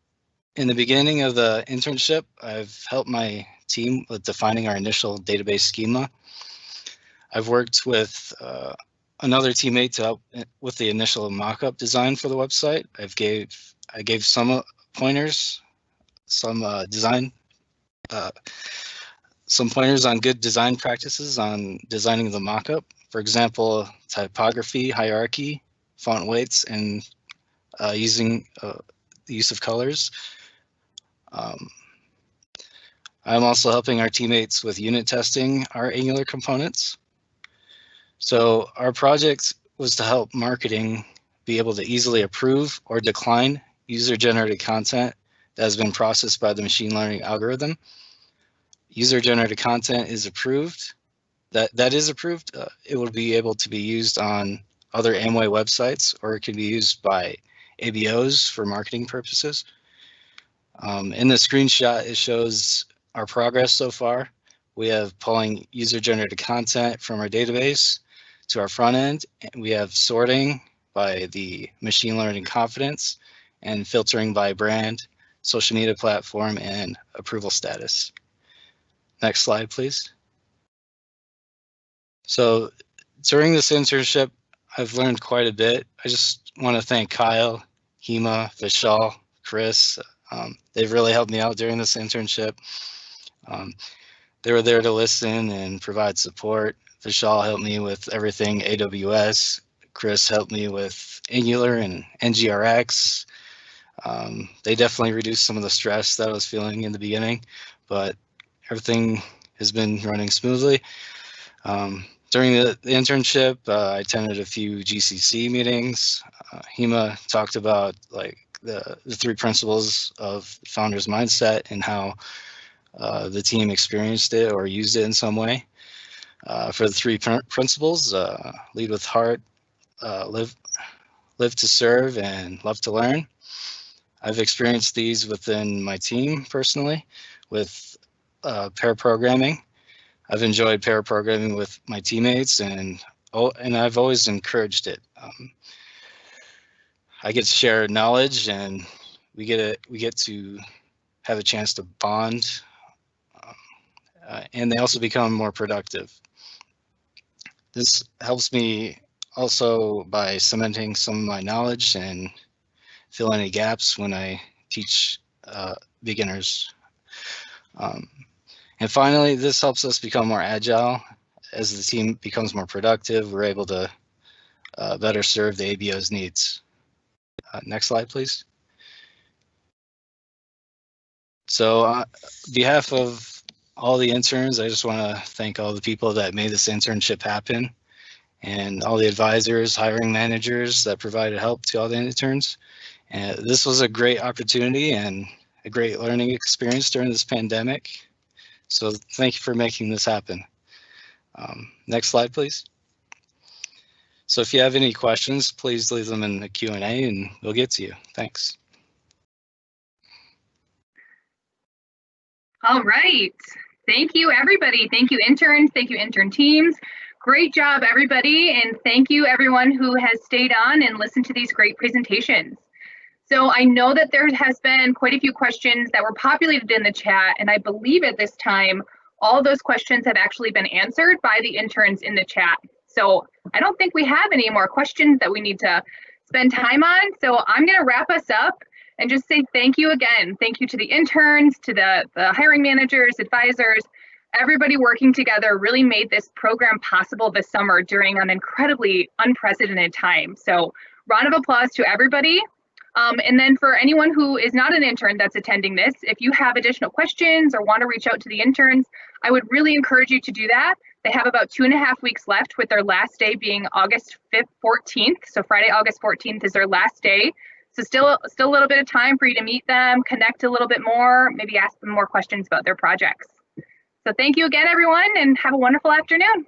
in the beginning of the internship, I've helped my team with defining our initial database schema. I've worked with another teammate to help with the initial mock-up design for the website. I gave some pointers, some pointers on good design practices on designing the mock-up. For example, typography, hierarchy, font weights, and using the use of colors. I'm also helping our teammates with unit testing our Angular components. So our project was to help marketing be able to easily approve or decline user-generated content that has been processed by the machine learning algorithm. User-generated content is approved. That is approved. It will be able to be used on other Amway websites, or it can be used by ABOs for marketing purposes. In the screenshot, it shows our progress so far. We have pulling user-generated content from our database to our front end. We have sorting by the machine learning confidence and filtering by brand, social media platform, and approval status. Next slide, please. So during this internship, I've learned quite a bit. I just want to thank Kyle, Hema, Vishal, Chris. They've really helped me out during this internship. They were there to listen and provide support. Vishal helped me with everything AWS. Chris helped me with Angular and NGRX. They definitely reduced some of the stress that I was feeling in the beginning, but everything has been running smoothly. During the internship, I attended a few GCC meetings. Hema talked about like the 3 principles of founder's mindset and how the team experienced it or used it in some way. For the 3 principles, lead with heart, live to serve, and love to learn. I've experienced these within my team personally with pair programming. I've enjoyed pair programming with my teammates, and I've always encouraged it. I get to share knowledge, and we get to have a chance to bond. and they also become more productive. This helps me also by cementing some of my knowledge and fill any gaps when I teach beginners. And finally, this helps us become more agile. As the team becomes more productive, we're able to better serve the ABO's needs. Next slide, please. So on behalf of all the interns, I just want to thank all the people that made this internship happen and all the advisors, hiring managers that provided help to all the interns. And this was a great opportunity and a great learning experience during this pandemic. So thank you for making this happen. Next slide, please. So if you have any questions, please leave them in the Q&A and we'll get to you. Thanks. All right. Thank you, everybody. Thank you, interns. Thank you, intern teams. Great job, everybody. And thank you, everyone who has stayed on and listened to these great presentations. So I know that there has been quite a few questions that were populated in the chat, and I believe at this time, all those questions have actually been answered by the interns in the chat. So I don't think we have any more questions that we need to spend time on. So I'm going to wrap us up and just say thank you again. Thank you to the interns, to the hiring managers, advisors, everybody working together really made this program possible this summer during an incredibly unprecedented time. So round of applause to everybody. And then for anyone who is not an intern that's attending this, if you have additional questions or want to reach out to the interns, I would really encourage you to do that. They have about 2.5 weeks left, with their last day being August 14th. So Friday, August 14th is their last day. So still a little bit of time for you to meet them, connect a little bit more, maybe ask them more questions about their projects. So thank you again, everyone, and have a wonderful afternoon.